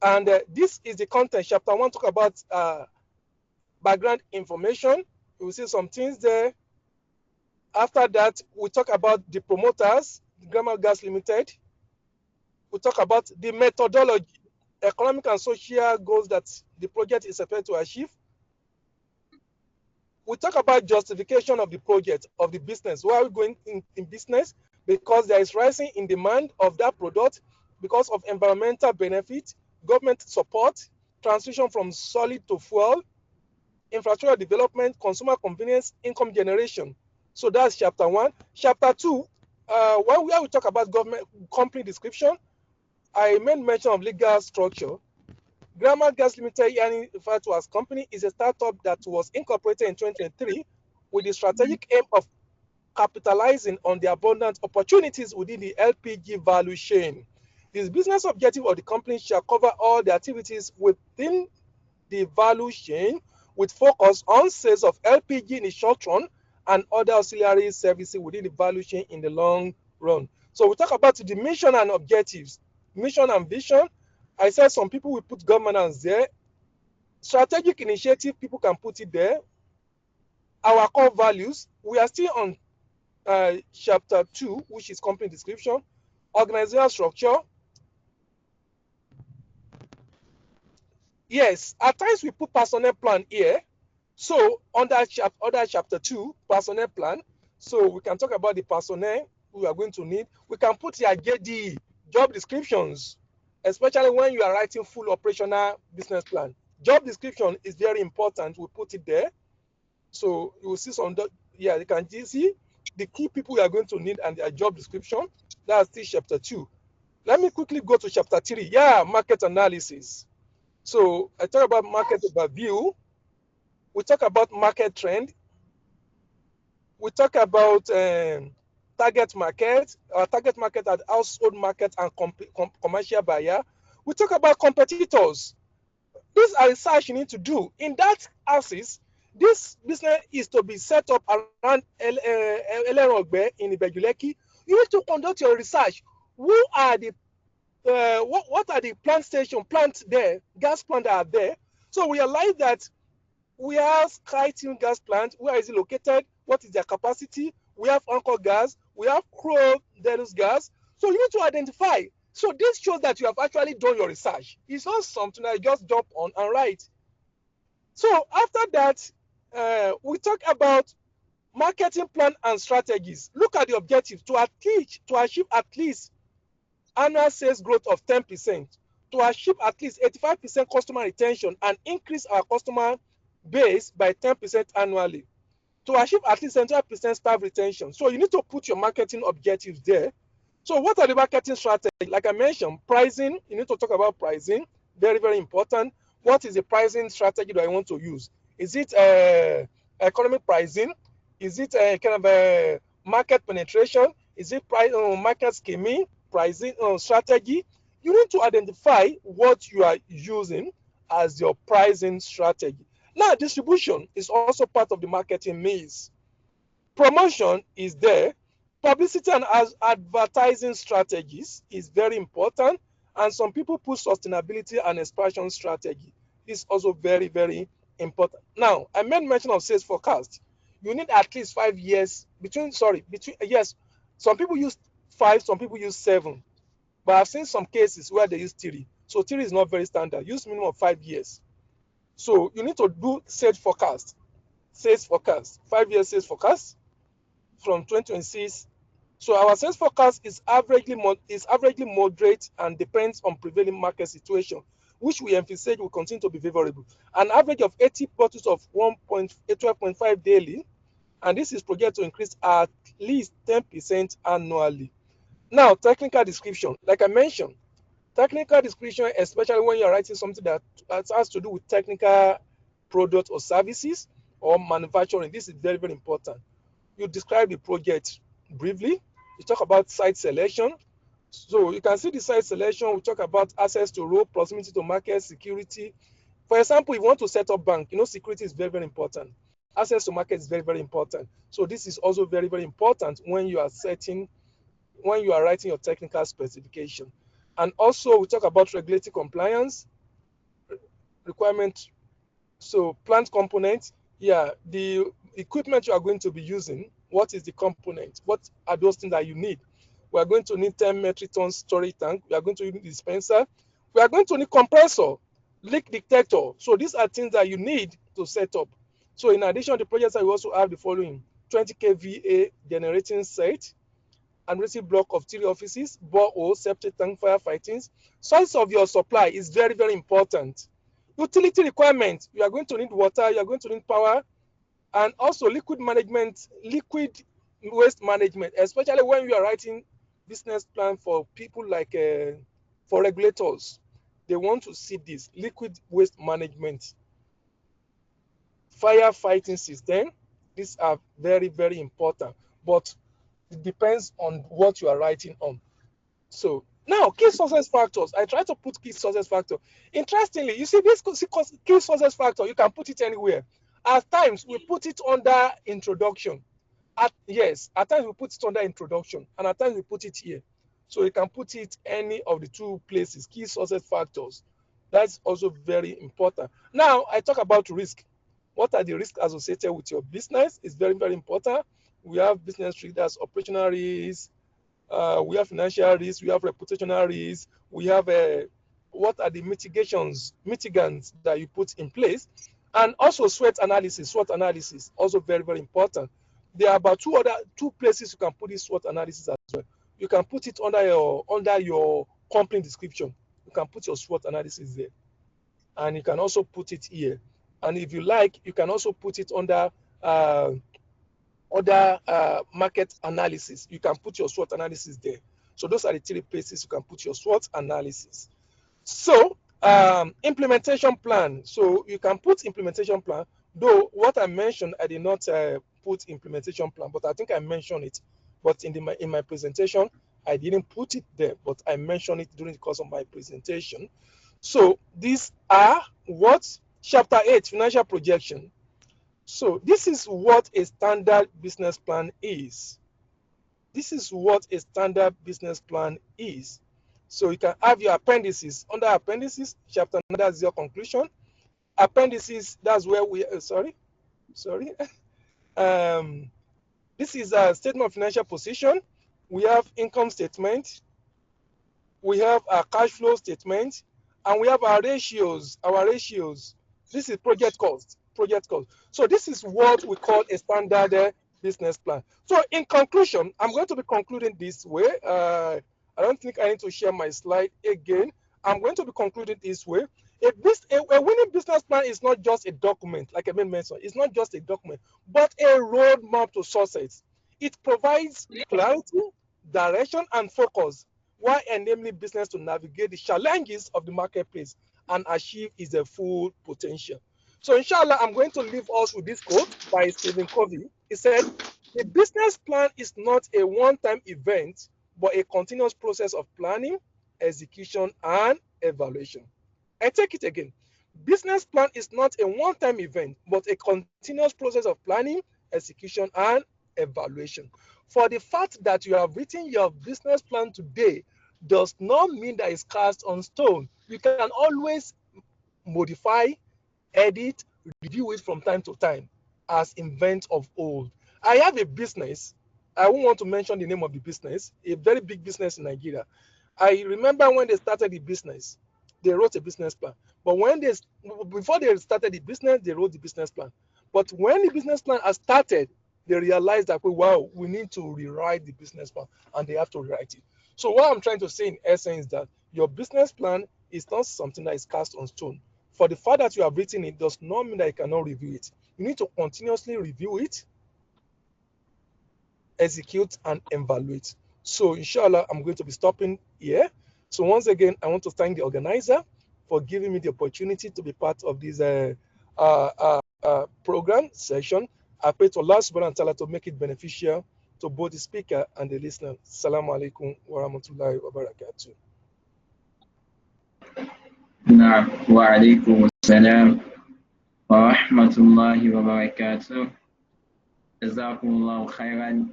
And this is the content. Chapter 1 talk about background information. You will see some things there. After that, we talk about the promoters, GRAMA Gas Limited. We talk about the methodology, economic and social goals that the project is supposed to achieve. We talk about justification of the project, of the business. Why are we going in business? Because there is rising in demand of that product because of environmental benefit, government support, transition from solid to fuel, infrastructure development, consumer convenience, income generation. So that's chapter 1. Chapter 2, where we talk about government company description, I made mention of legal structure. GRAMA Gas Limited, referred to as company, is a startup that was incorporated in 2023 with the strategic aim of capitalizing on the abundant opportunities within the LPG value chain. The business objective of the company shall cover all the activities within the value chain with focus on sales of LPG in the short run and other auxiliary services within the value chain in the long run. So we talk about the mission and objectives, mission and vision. I said some people will put governance there. Strategic initiative, people can put it there. Our core values, we are still on chapter 2, which is company description, organizational structure. Yes, at times we put personnel plan here. So under chapter 2, personnel plan. So we can talk about the personnel we are going to need. We can put your JD, job descriptions, especially when you are writing full operational business plan. Job description is very important. We put it there. So you will see some, yeah, you can see the key people you are going to need and their job description. That's still chapter 2. Let me quickly go to chapter 3. Yeah, market analysis. So I talk about market overview. We talk about market trend. We talk about target market, target market at household market and commercial buyer. We talk about competitors. These are research you need to do. In that axis, this business is to be set up around Elerogbe in Ibejuleki. You need to conduct your research. Who are the what are the plant there, gas plant that are there? So we realize that we have Skytune gas plant. Where is it located? What is their capacity? We have Anchor gas. We have Crow Dennis gas. So you need to identify. So this shows that you have actually done your research. It's not something that you just jump on and write. So after that, we talk about marketing plan and strategies. Look at the objective to achieve at least annual sales growth of 10%, to achieve at least 85% customer retention and increase our customer base by 10% annually, to achieve at least 75% staff retention. So you need to put your marketing objectives there. So what are the marketing strategies? Like I mentioned, pricing, you need to talk about pricing, very, very important. What is the pricing strategy that I want to use? Is it economic pricing? Is it kind of market penetration? Is it market scheming, pricing strategy? You need to identify what you are using as your pricing strategy. Now, distribution is also part of the marketing maze. Promotion is there. Publicity and advertising strategies is very important. And some people put sustainability and expansion strategy. This is also very, very important. Now, I made mention of sales forecast. You need at least 5 years yes, some people use 5, some people use 7. But I've seen some cases where they use 3. So 3 is not very standard. Use minimum of 5 years. So you need to do sales forecast, 5-year sales forecast from 2026. So our sales forecast is averagely moderate and depends on prevailing market situation, which we emphasize will continue to be favorable. An average of 80 bottles of 12.5 daily, and this is projected to increase at least 10% annually. Now, technical description, like I mentioned, technical description, especially when you're writing something that has to do with technical products or services or manufacturing, this is very, very important. You describe the project briefly. You talk about site selection. So you can see the site selection. We talk about access to road, proximity to market, security. For example, if you want to set up bank, security is very, very important. Access to market is very, very important. So this is also very, very important when you are writing your technical specification. And also we talk about regulatory compliance, requirement. So plant components, yeah, the equipment you are going to be using, what is the component? What are those things that you need? We are going to need 10 metric ton storage tank. We are going to need dispenser. We are going to need compressor, leak detector. So these are things that you need to set up. So in addition to the projects, I also have the following: 20 kVA generating set, administrative block of 3 offices, borehole, septic tank, firefighting. Source of your supply is very, very important. Utility requirements: you are going to need water, you are going to need power, and also liquid waste management, especially when you are writing business plan for people like for regulators. They want to see this liquid waste management, firefighting system. These are very, very important, but it depends on what you are writing on. So now, key success factors. I try to put key success factor. Interestingly, you see this key success factor, you can put it anywhere. At times, we put it under introduction. At times we put it under introduction, and at times we put it here. So you can put it any of the two places, key success factors. That's also very important. Now, I talk about risk. What are the risks associated with your business? It's very, very important. We have business risks, that's operational risks, we have financial risks, we have reputational risks, we have what are the mitigants that you put in place, and also SWOT analysis, also very, very important. There are about two places you can put this SWOT analysis as well. You can put it under your company description. You can put your SWOT analysis there, and you can also put it here. And if you like, you can also put it under other market analysis. You can put your SWOT analysis there. So those are the 3 places you can put your SWOT analysis. So implementation plan. So you can put implementation plan. Though what I mentioned, I did not put implementation plan, but I think I mentioned it. But in my presentation, I didn't put it there, but I mentioned it during the course of my presentation. So these are what chapter 8, financial projection. So this is what a standard business plan is. This is what a standard business plan is. So you can have your appendices. Under appendices, chapter 9, that's your conclusion. Appendices, that's where we sorry. This is a statement of financial position. We have income statement. We have our cash flow statement, and we have our ratios. This is project cost. So this is what we call a standard business plan. So in conclusion, I'm going to be concluding this way. I don't think I need to share my slide again. I'm going to be concluding this way. A winning business plan is not just a document, like I mentioned. It's not just a document, but a roadmap to success. It provides clarity, direction, and focus, while enabling business to navigate the challenges of the marketplace and achieve its full potential. So inshallah, I'm going to leave us with this quote by Stephen Covey. He said, "The business plan is not a one-time event, but a continuous process of planning, execution, and evaluation." I take it again. Business plan is not a one-time event, but a continuous process of planning, execution, and evaluation. For the fact that you have written your business plan today does not mean that it's cast on stone. You can always modify, edit, review it from time to time, as invent of old. I have a business. I won't want to mention the name of the business, a very big business in Nigeria. I remember when they started the business, they wrote a business plan. But before they started the business, they wrote the business plan. But when the business plan has started, they realized that, wow, we need to rewrite the business plan, and they have to rewrite it. So what I'm trying to say in essence is that your business plan is not something that is cast on stone. For the fact that you have written it does not mean that you cannot review it. You need to continuously review it, execute, and evaluate. So inshallah, I'm going to be stopping here. So once again, I want to thank the organizer for giving me the opportunity to be part of this program session. I pray to Allah subhanahu wa ta'ala to make it beneficial to both the speaker and the listener. Assalamu alaikum wa rahmatullahi wa barakatuh. Wa alaikum assalam wa rahmatullahi wa barakatuh. Jazakumullahu khairan.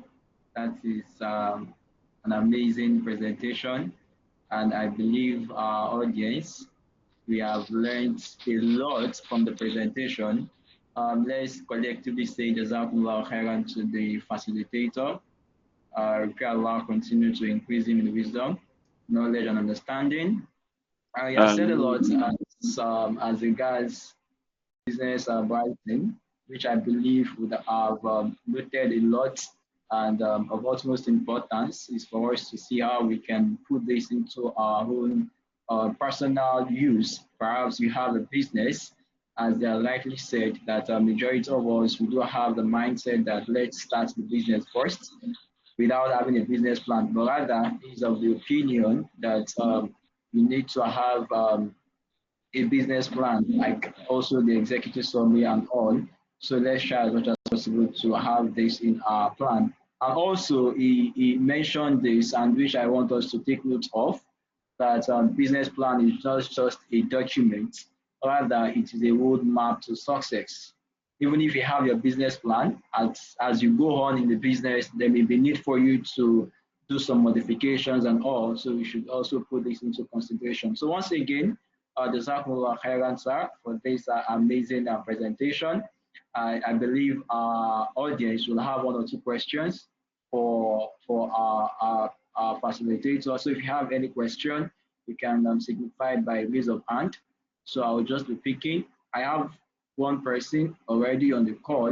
That is an amazing presentation, and I believe our audience, we have learned a lot from the presentation. Let's collectively say Jazakumullahu khairan to the facilitator. May Allah continue to increase him in wisdom, knowledge, and understanding. I have said a lot as regards business writing, which I believe would have noted a lot, and of utmost importance is for us to see how we can put this into our own personal use. Perhaps you have a business, as they are likely said, that a majority of us, we do have the mindset that let's start the business first without having a business plan, but rather is of the opinion that we need to have a business plan, like also the executive summary and all. So let's try as much as possible to have this in our plan. And also, he mentioned this, and which I want us to take note of, that business plan is not just a document, rather it is a roadmap to success. Even if you have your business plan, as you go on in the business, there may be need for you to do some modifications and all. So you should also put this into consideration. So once again, Jazakumullah khairan, sir, for this amazing presentation. I believe our audience will have one or two questions for our facilitator. So if you have any question, you can signify it by raise of hand. So I will just be picking. I have one person already on the call.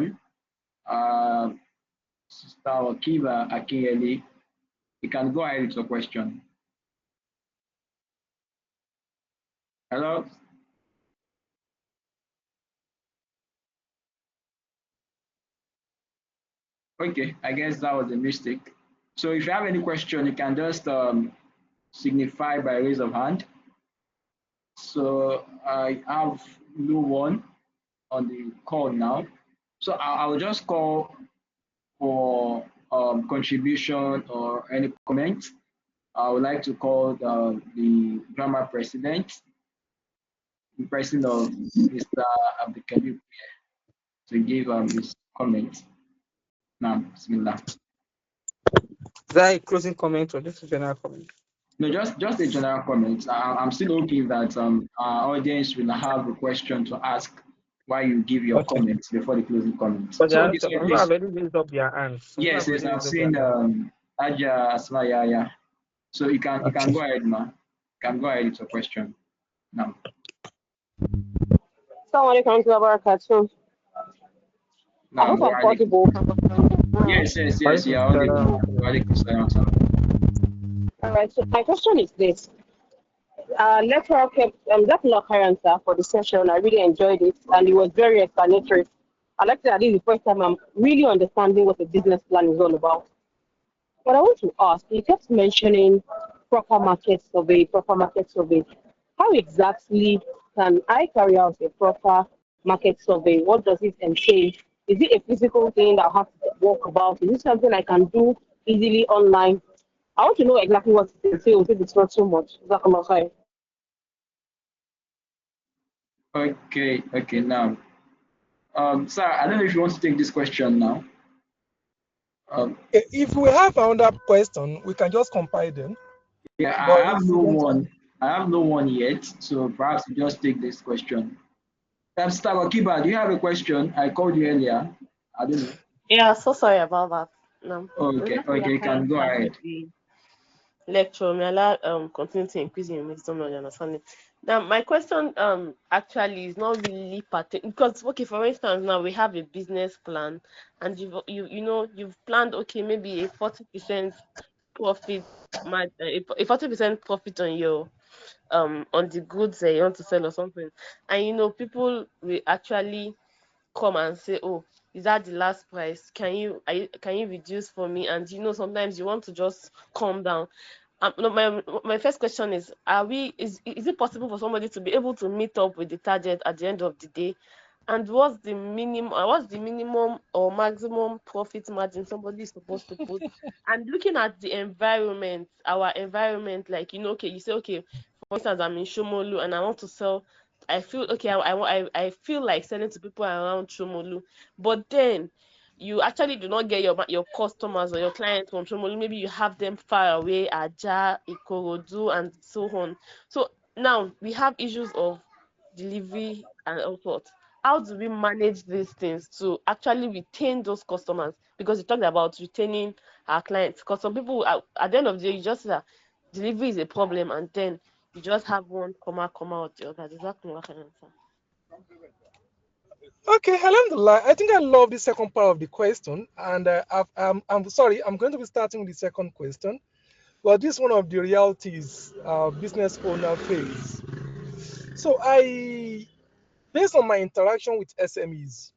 Sister Wakiba Akinyele, you can go ahead with your question. Hello? Okay, I guess that was a mistake. So if you have any question, you can just signify by raise of hand. So I have no one on the call now. So I will just call for contribution or any comment. I would like to call the GRAMA president, the president of Mr. Abdulkadir, to give his comment. Now, Bismillah. Is that a closing comment or just a general comment? No, just a general comment. I'm still okay that our audience will have a question to ask while you give your comments before the closing comments. But So, okay, so people have already raised up their hands. yes, I've seen Aja Asma Yaya. So you can go ahead, ma. You can go ahead with your question now. Assalamu alaikum wa barakatuh. I hope I'm audible. Yes, you're audible. All right, so my question is this. Lecturer kept answer for the session. I really enjoyed it, and it was very explanatory. I like that this is the first time I'm really understanding what a business plan is all about. But I want to ask, you kept mentioning proper market survey. How exactly can I carry out a proper market survey? What does it entail? Is it a physical thing that I have to walk about? Is it something I can do easily online? I want to know exactly what it entails if it's not too much. Okay, now. Sir, I don't know if you want to take this question now. If we have another question, we can just compile them. Yeah, I have no one. I have no one yet, so perhaps you just take this question. Mr. Wakiba, do you have a question? I called you earlier. I don't know. Yeah, so sorry about that. No. Okay, you can go ahead. Lecture, may Allah continue to increase in wisdom and understanding. Now, my question actually is not really pertinent because for instance, now we have a business plan, and you've planned maybe a 40% profit, a 40% profit on your on the goods that you want to sell or something, and people will actually come and say, oh, is that the last price? Can you reduce for me? And sometimes you want to just calm down. No, my first question is, is it possible for somebody to be able to meet up with the target at the end of the day? And what's the minimum or maximum profit margin somebody is supposed to put? And looking at the environment, our environment, like you say, okay, for instance, I'm in Shomolu and I want to sell I feel okay. I feel like selling to people around Chomolu, but then you actually do not get your customers or your clients from Chomolu. Maybe you have them far away, Aja, Ikorodu, and so on. So now we have issues of delivery and all sorts. How do we manage these things to actually retain those customers? Because you talked about retaining our clients. Because some people, at the end of the day, you just say that delivery is a problem, and then you just have one come out the other. Exactly what I can answer. Okay, alhamdulillah. I think I love the second part of the question, and I'm sorry, I'm going to be starting with the second question. Well, this is one of the realities business owner face. So based on my interaction with SMEs,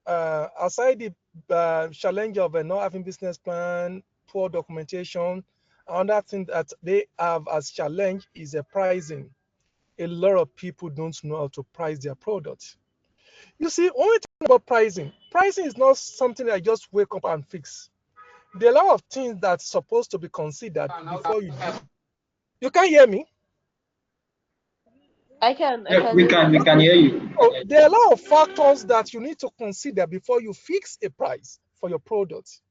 aside the challenge of not having business plan, poor documentation, another thing that they have as challenge is a pricing. A lot of people don't know how to price their product. You see, when we talk about pricing is not something that I just wake up and fix. There are a lot of things that's supposed to be considered before you do. You can't hear me? I Yeah, can we hear can you. we can hear you. Oh, there are a lot of factors that you need to consider before you fix a price for your product.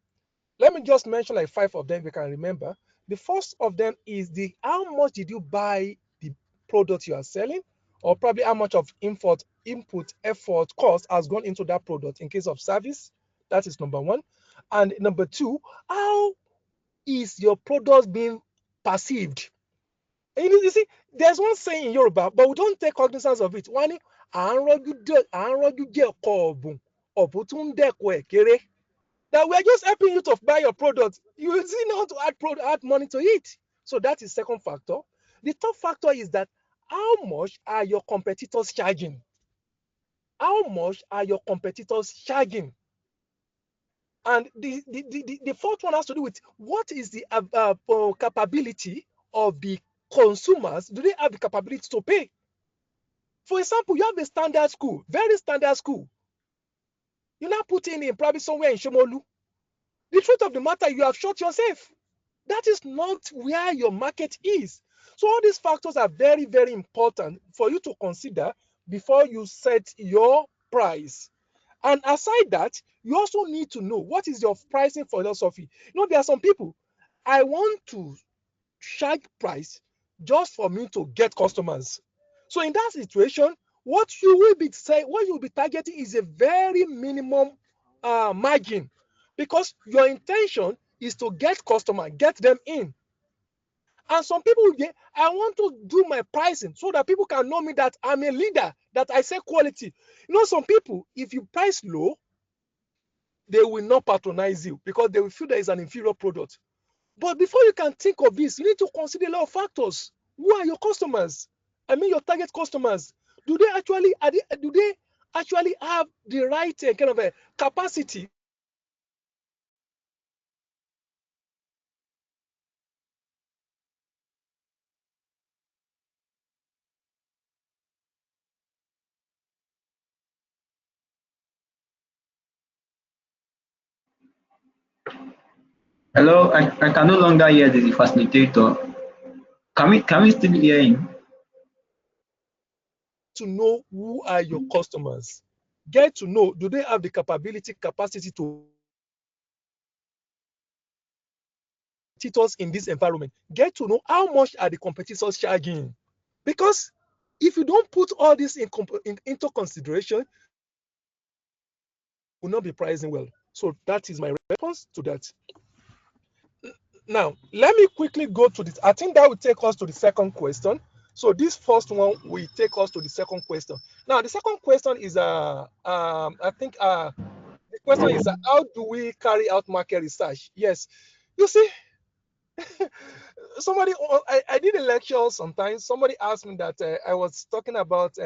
Let me just mention like 5 of them if you can remember. The first of them is the how much did you buy the product you are selling, or probably how much of input, effort, cost has gone into that product in case of service. That is number one. And number two, how is your product being perceived? And you see, there's one saying in Yoruba, but we don't take cognizance of it. One, "À ń rọ́jú jẹ́ ọkọ ọ̀bùn, ọ̀bùn tún ń dẹ́kun ẹ̀ kéré." That we're just helping you to buy your product. You see now to add money to it. So that is second factor. The third factor is that how much are your competitors charging? How much are your competitors charging? And the fourth one has to do with what is the capability of the consumers? Do they have the capability to pay? For example, you have a standard school, very standard school. You now put in probably somewhere in Shomolu. The truth of the matter, you have shot yourself. That is not where your market is. So all these factors are very, very important for you to consider before you set your price. And aside that, you also need to know what is your pricing philosophy. You know, there are some people, I want to charge price just for me to get customers. So in that situation, what you will be targeting is a very minimum margin, because your intention is to get customer, get them in. And some people, I want to do my pricing so that people can know me, that I'm a leader, that I say quality. You know, some people, if you price low, they will not patronize you because they will feel there is an inferior product. But before you can think of this, you need to consider a lot of factors. Who are your customers? I mean, your target customers. Do they actually have the right kind of a capacity? Hello, I can no longer hear the facilitator. Can we still hear him? To know who are your customers. Get to know, do they have the capacity to competitors in this environment? Get to know how much are the competitors charging. Because if you don't put all this into consideration, will not be pricing well. So that is my response to that. Now, let me quickly go to this. I think that will take us to the second question. So this first one will take us to the second question. Now, the second question is, I think the question is, how do we carry out market research? Yes, you see, I did a lecture sometimes. Somebody asked me that I was talking about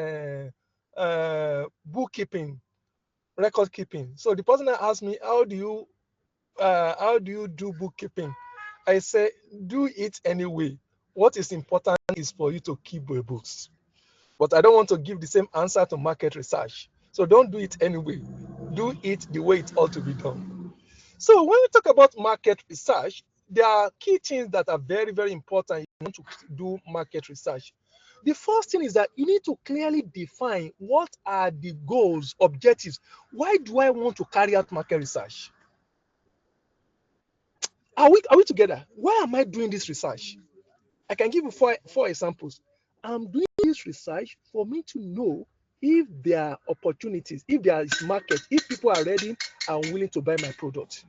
bookkeeping, record keeping. So the person asked me, how do you do bookkeeping? I say, do it anyway. What is important is for you to keep your books. But I don't want to give the same answer to market research. So don't do it anyway. Do it the way it ought to be done. So when we talk about market research, there are key things that are very, very important if you want to do market research. The first thing is that you need to clearly define what are the goals, objectives. Why do I want to carry out market research? Are we together? Why am I doing this research? I can give you four examples. I'm doing this research for me to know if there are opportunities, if there is market, if people are ready and willing to buy my product.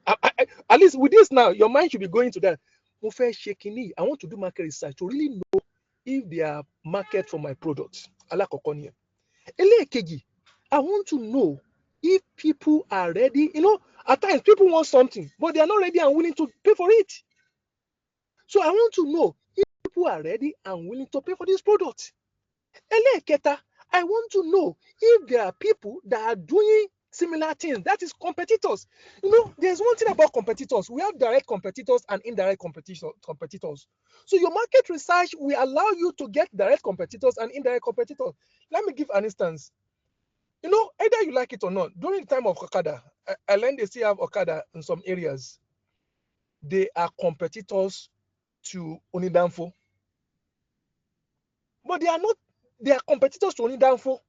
At least with this now, your mind should be going to that. I want to do market research to really know if there are market for my product. Elekeji, I want to know if people are ready. At times people want something, but they are not ready and willing to pay for it. So I want to know if people are ready and willing to pay for this product. Eleketa, I want to know if there are people that are doing similar things. That is competitors. There's one thing about competitors. We have direct competitors and indirect competitors. So your market research will allow you to get direct competitors and indirect competitors. Let me give an instance. Either you like it or not, during the time of Okada, I learned they still have Okada in some areas. They are competitors to Onidanfo. But they are competitors to Onidanfo.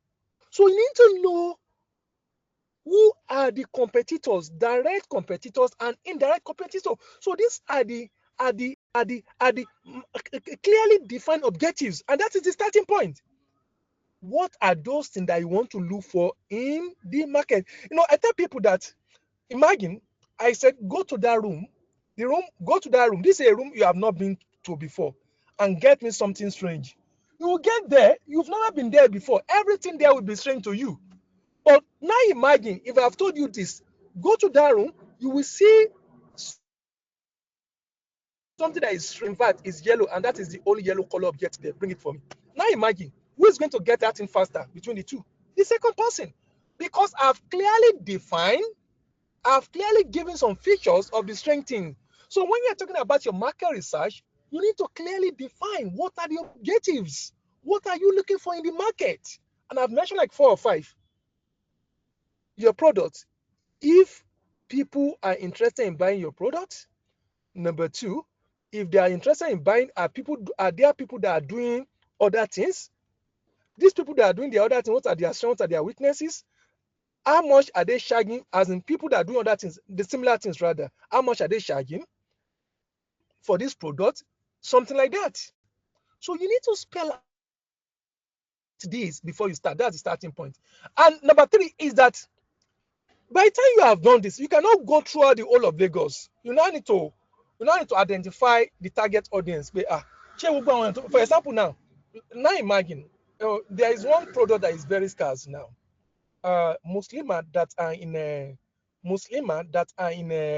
So you need to know who are the competitors, direct competitors and indirect competitors. So these are the clearly defined objectives, and that is the starting point. What are those things that you want to look for in the market? I tell people that, imagine I said, go to that room, go to that room. This is a room you have not been to before, and get me something strange. You will get there, you've never been there before. Everything there will be strange to you. But now imagine if I've told you this, go to that room, you will see something that is, in fact, is yellow, and that is the only yellow color object there. Bring it for me. Now imagine who is going to get that in faster between the two? The second person. Because I've clearly defined, I've clearly given some features of the strange thing. So when you're talking about your market research, you need to clearly define what are the objectives. What are you looking for in the market? And I've mentioned like 4 or 5. Your product. If people are interested in buying your product. Number 2, if they are interested in buying, are there people that are doing other things? These people that are doing the other things, what are their strengths, what are their weaknesses? How much are they charging? As in people that are doing other things, the similar things rather, how much are they charging for this product? Something like that. So you need to spell out this before you start. That's the starting point. And number 3 is that by the time you have done this, you cannot go throughout the whole of Lagos. You now need to identify the target audience. For example, now imagine there is one product that is very scarce now. Muslims that are in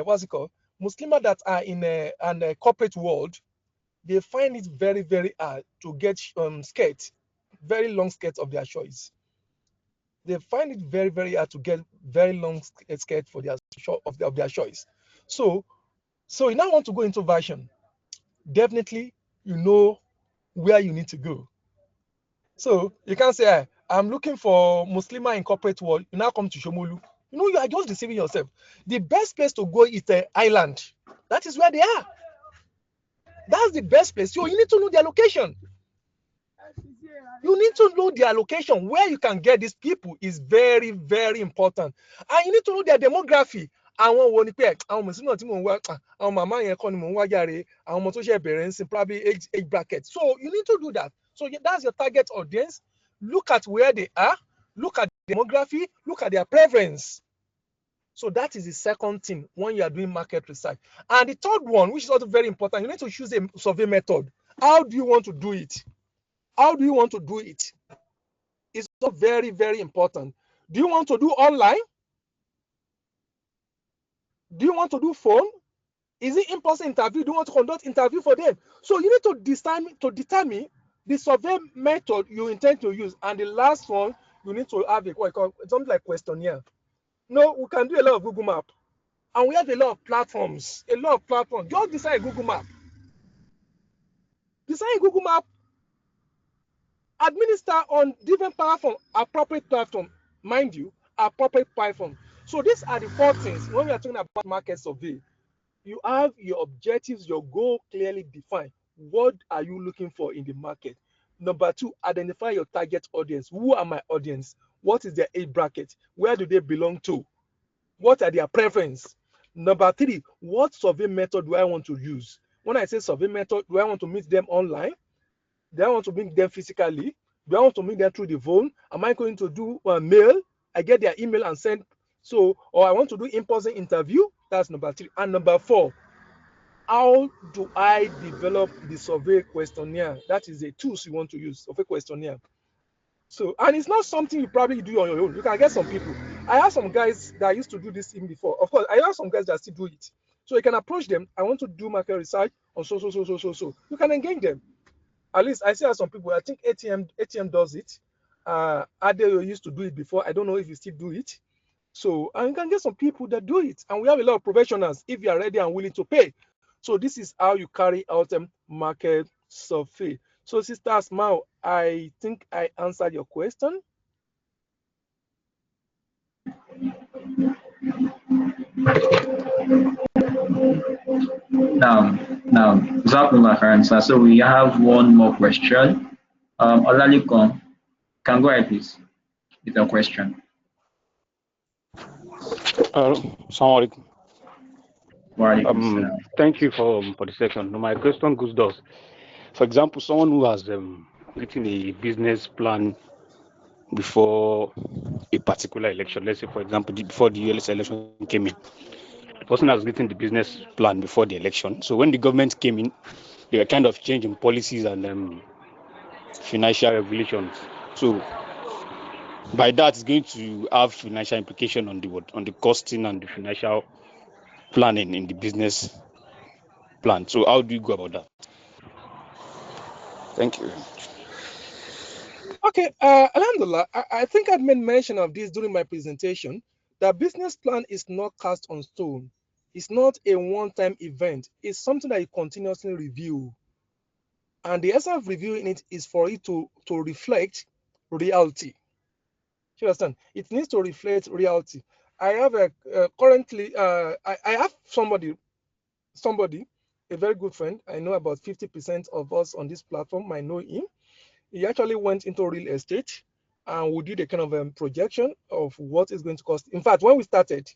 what's it called? Muslims that are in a corporate world, they find it very, very hard to get skirts, very long skirts of their choice. They find it very, very hard to get very long skirt for their choice. So you now want to go into version. Definitely, you know where you need to go. So you can't say, I'm looking for Muslima in corporate world. You now come to Shomolu. You are just deceiving yourself. The best place to go is the island. That is where they are. That's the best place. So you need to know their location. You need to know their location. Where you can get these people is very, very important. And you need to know their demography. Àwọn wo ni pé àwọn mùsùlùmí náà tí mò ń wá àwọn màmá yẹn kọ́ ni mò ń wá jàre àwọn ọmọ tó ṣe bẹ̀rẹ̀ ń sin probably age bracket. So you need to do that. So that's your target audience. Look at where they are. Look at demography. Look at their preference. So that is the second thing when you are doing market research. And the third one, which is also very important, you need to choose a survey method. How do you want to do it? How do you want to do it? It's also very, very important. Do you want to do online? Do you want to do phone? Is it in-person interview? Do you want to conduct interview for them? So you need to determine the survey method you intend to use. And the last one, you need to have something like questionnaire. No, we can do a lot of Google Map. And we have a lot of platforms. Just design Google Map. Design Google Map. Administer on different platform, appropriate platform, mind you, appropriate platform. So these are the 4 things when we are talking about market survey. You have your objectives, your goal clearly defined. what are you looking for in the market? Number two, identify your target audience. Who are my audience? What is their age bracket? Where do they belong to? What are their preference? Number three, what survey method do I want to use? When I say survey method, do I want to meet them online? Do I want to meet them physically? Do I want to meet them through the phone? Am I going to do a mail? I get their email and send. So, or I want to do in-person interview. That's number three. And number four, how do I develop the survey questionnaire? That is the tools you want to use, survey questionnaire. So, and it's not something you probably do on your own. You can get some people. I have some guys that used to do this in before. Of course, I have some guys that still do it. So you can approach them. I want to do market research on so. You can engage them. At least I see some people. I think ATM does it. Ade used to do it before. I don't know if you still do it. So, and you can get some people that do it. And we have a lot of professionals if you are ready and willing to pay. So this is how you carry out a market survey. So, Sister Asmao, I think I answered your question. Now, Zakumla for answer. So we have one more question. Olalikon, can go ahead, please, with your question. Assalamu alaikum. Thank you for the section. My question goes thus. For example, someone who has written a business plan before a particular election, let's say, for example, before the US election came in, the person has written the business plan before the election. So when the government came in, they were kind of changing policies and financial regulations. So by that, it's going to have financial implication on the costing and the financial planning in the business plan. So how do you go about that? Thank you. Okay, Alhamdulillah, I think I made mention of this during my presentation. The business plan is not cast on stone. It's not a one-time event. It's something that you continuously review. And the essence of reviewing it is for it to reflect reality. You understand? It needs to reflect reality. I have currently, I have somebody, a very good friend. I know about 50% of us on this platform might know him. He actually went into real estate and we did a kind of projection of what it's going to cost. In fact, when we started,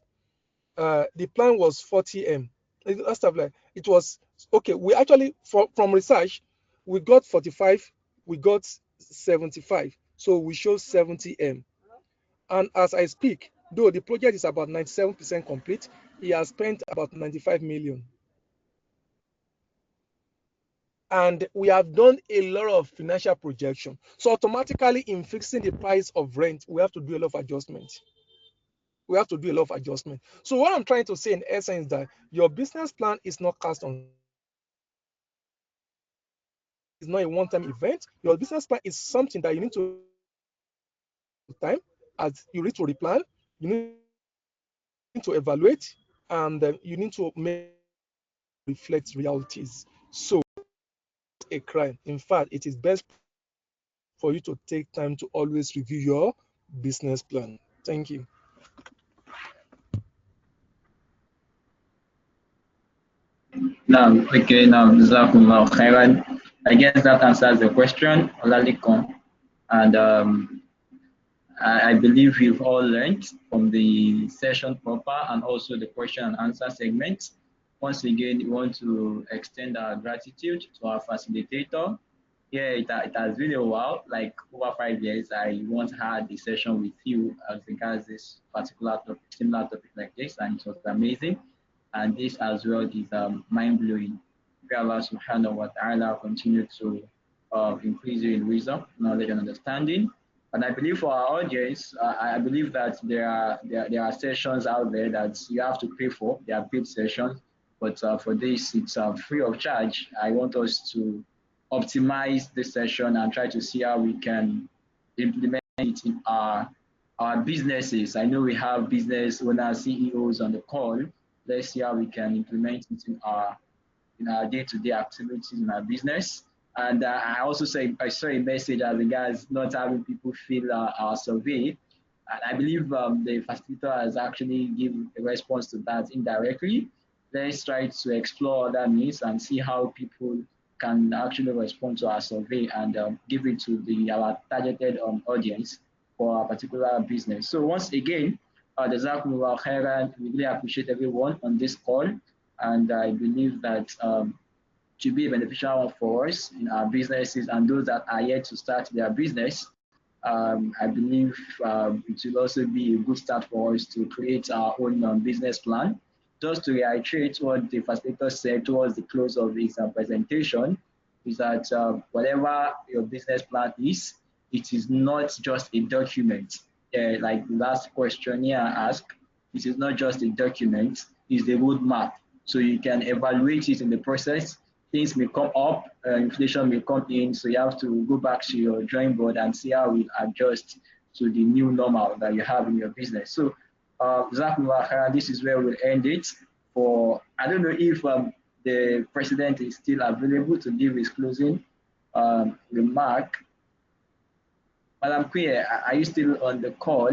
the plan was 40M. It was okay. We actually, from research, we got 45, we got 75. So we show 70M. And as I speak, though the project is about 97% complete, he has spent about 95 million. And we have done a lot of financial projection. So automatically in fixing the price of rent, we have to do a lot of adjustments. So what I'm trying to say in essence is that your business plan is not cast on. It's not a one-time event. Your business plan is something that you need to time as you need to replan, you need to evaluate, and you need to make reflect realities. So a crime. In fact, it is best for you to take time to always review your business plan. Thank you. Now, Jazakumullah khairan. I guess that answers the question, Olalikon. And I believe we've all learned from the session proper and also the question and answer segment. Once again, we want to extend our gratitude to our facilitator. Yeah, it has been a while, like over 5 years. I once had a session with you as regards this particular topic, similar topic like this, and it was amazing. And this as well is mind-blowing. May Allah subhanahu wa ta'ala continue to increase you in wisdom, knowledge, and understanding. And I believe for our audience, I believe that there are sessions out there that you have to pay for. They are paid sessions, but for this, it's free of charge. I want us to optimize this session and try to see how we can implement it in our businesses. I know we have business owners, CEOs on the call. Let's see how we can implement it in our day-to-day activities in our business. And I also I saw a message as regards not having people fill our survey. And I believe the facilitator has actually given a response to that indirectly. Let's try to explore other means and see how people can actually respond to our survey and give it to our targeted audience for a particular business. So once again, Jazakumullah khairan. We really appreciate everyone on this call, and I believe that to be a beneficial one for us in our businesses and those that are yet to start their business. I believe it will also be a good start for us to create our own business plan. Just to reiterate what the facilitator said towards the close of his presentation, is that whatever your business plan is, it is not just a document. Like the last questionnaire asked, it is not just a document, it's the roadmap. So you can evaluate it in the process. Things may come up, inflation may come in, so you have to go back to your drawing board and see how we adjust to the new normal that you have in your business. So, this is where we'll end it. I don't know if the president is still available to give his closing remark. Madam Queen, are you still on the call?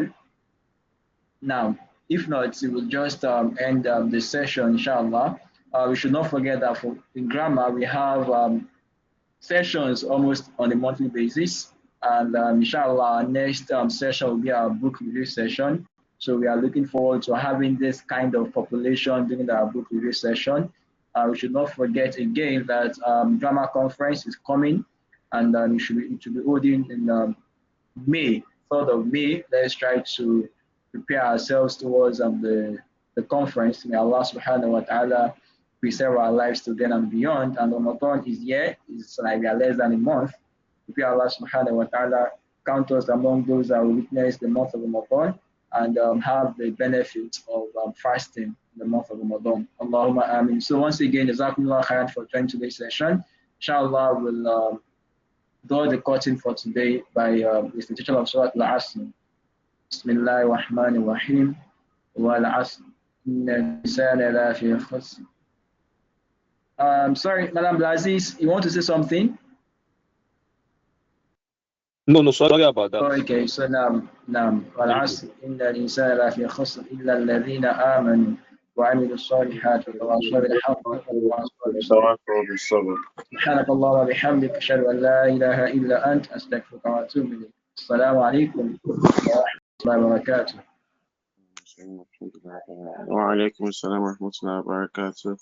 Now, if not, we will just end the session, inshallah. We should not forget that in GRAMA, we have sessions almost on a monthly basis. And inshallah, our next session will be our book review session. So we are looking forward to having this kind of population during our book review session. We should not forget again that GRAMA conference is coming, and it should be holding in May, 3rd of May. Let's try to prepare ourselves towards the conference. May Allah subhanahu wa ta'ala preserve our lives to then and beyond. And Ramadan is here. It's like we are less than a month. May Allah subhanahu wa ta'ala count us among those that will witness the month of Ramadan and have the benefit of fasting in the month of Ramadan. Allahumma ameen. So once again, Jazakumullah khairan for joining today's session. Inshallah, we'll draw the curtain for today by recitation of Surah Al-Asr. Bismillahir Rahmanir Rahim. Wal-Asr. Inna al-insana lafi khusr. Sorry, Madam Blaziz, you want to say something? No, sorry about that. Okay, so now, والعصر إن الإنسان لفي خسر إلا الذين آمنوا وعملوا الصالحات وتواصوا بالحق وتواصوا بالصبر. سبحانك اللهم وبحمدك أشهد أن لا إله إلا أنت أستغفرك وأتوب إليك. السلام عليكم ورحمة الله وبركاته. وعليكم السلام ورحمة الله وبركاته.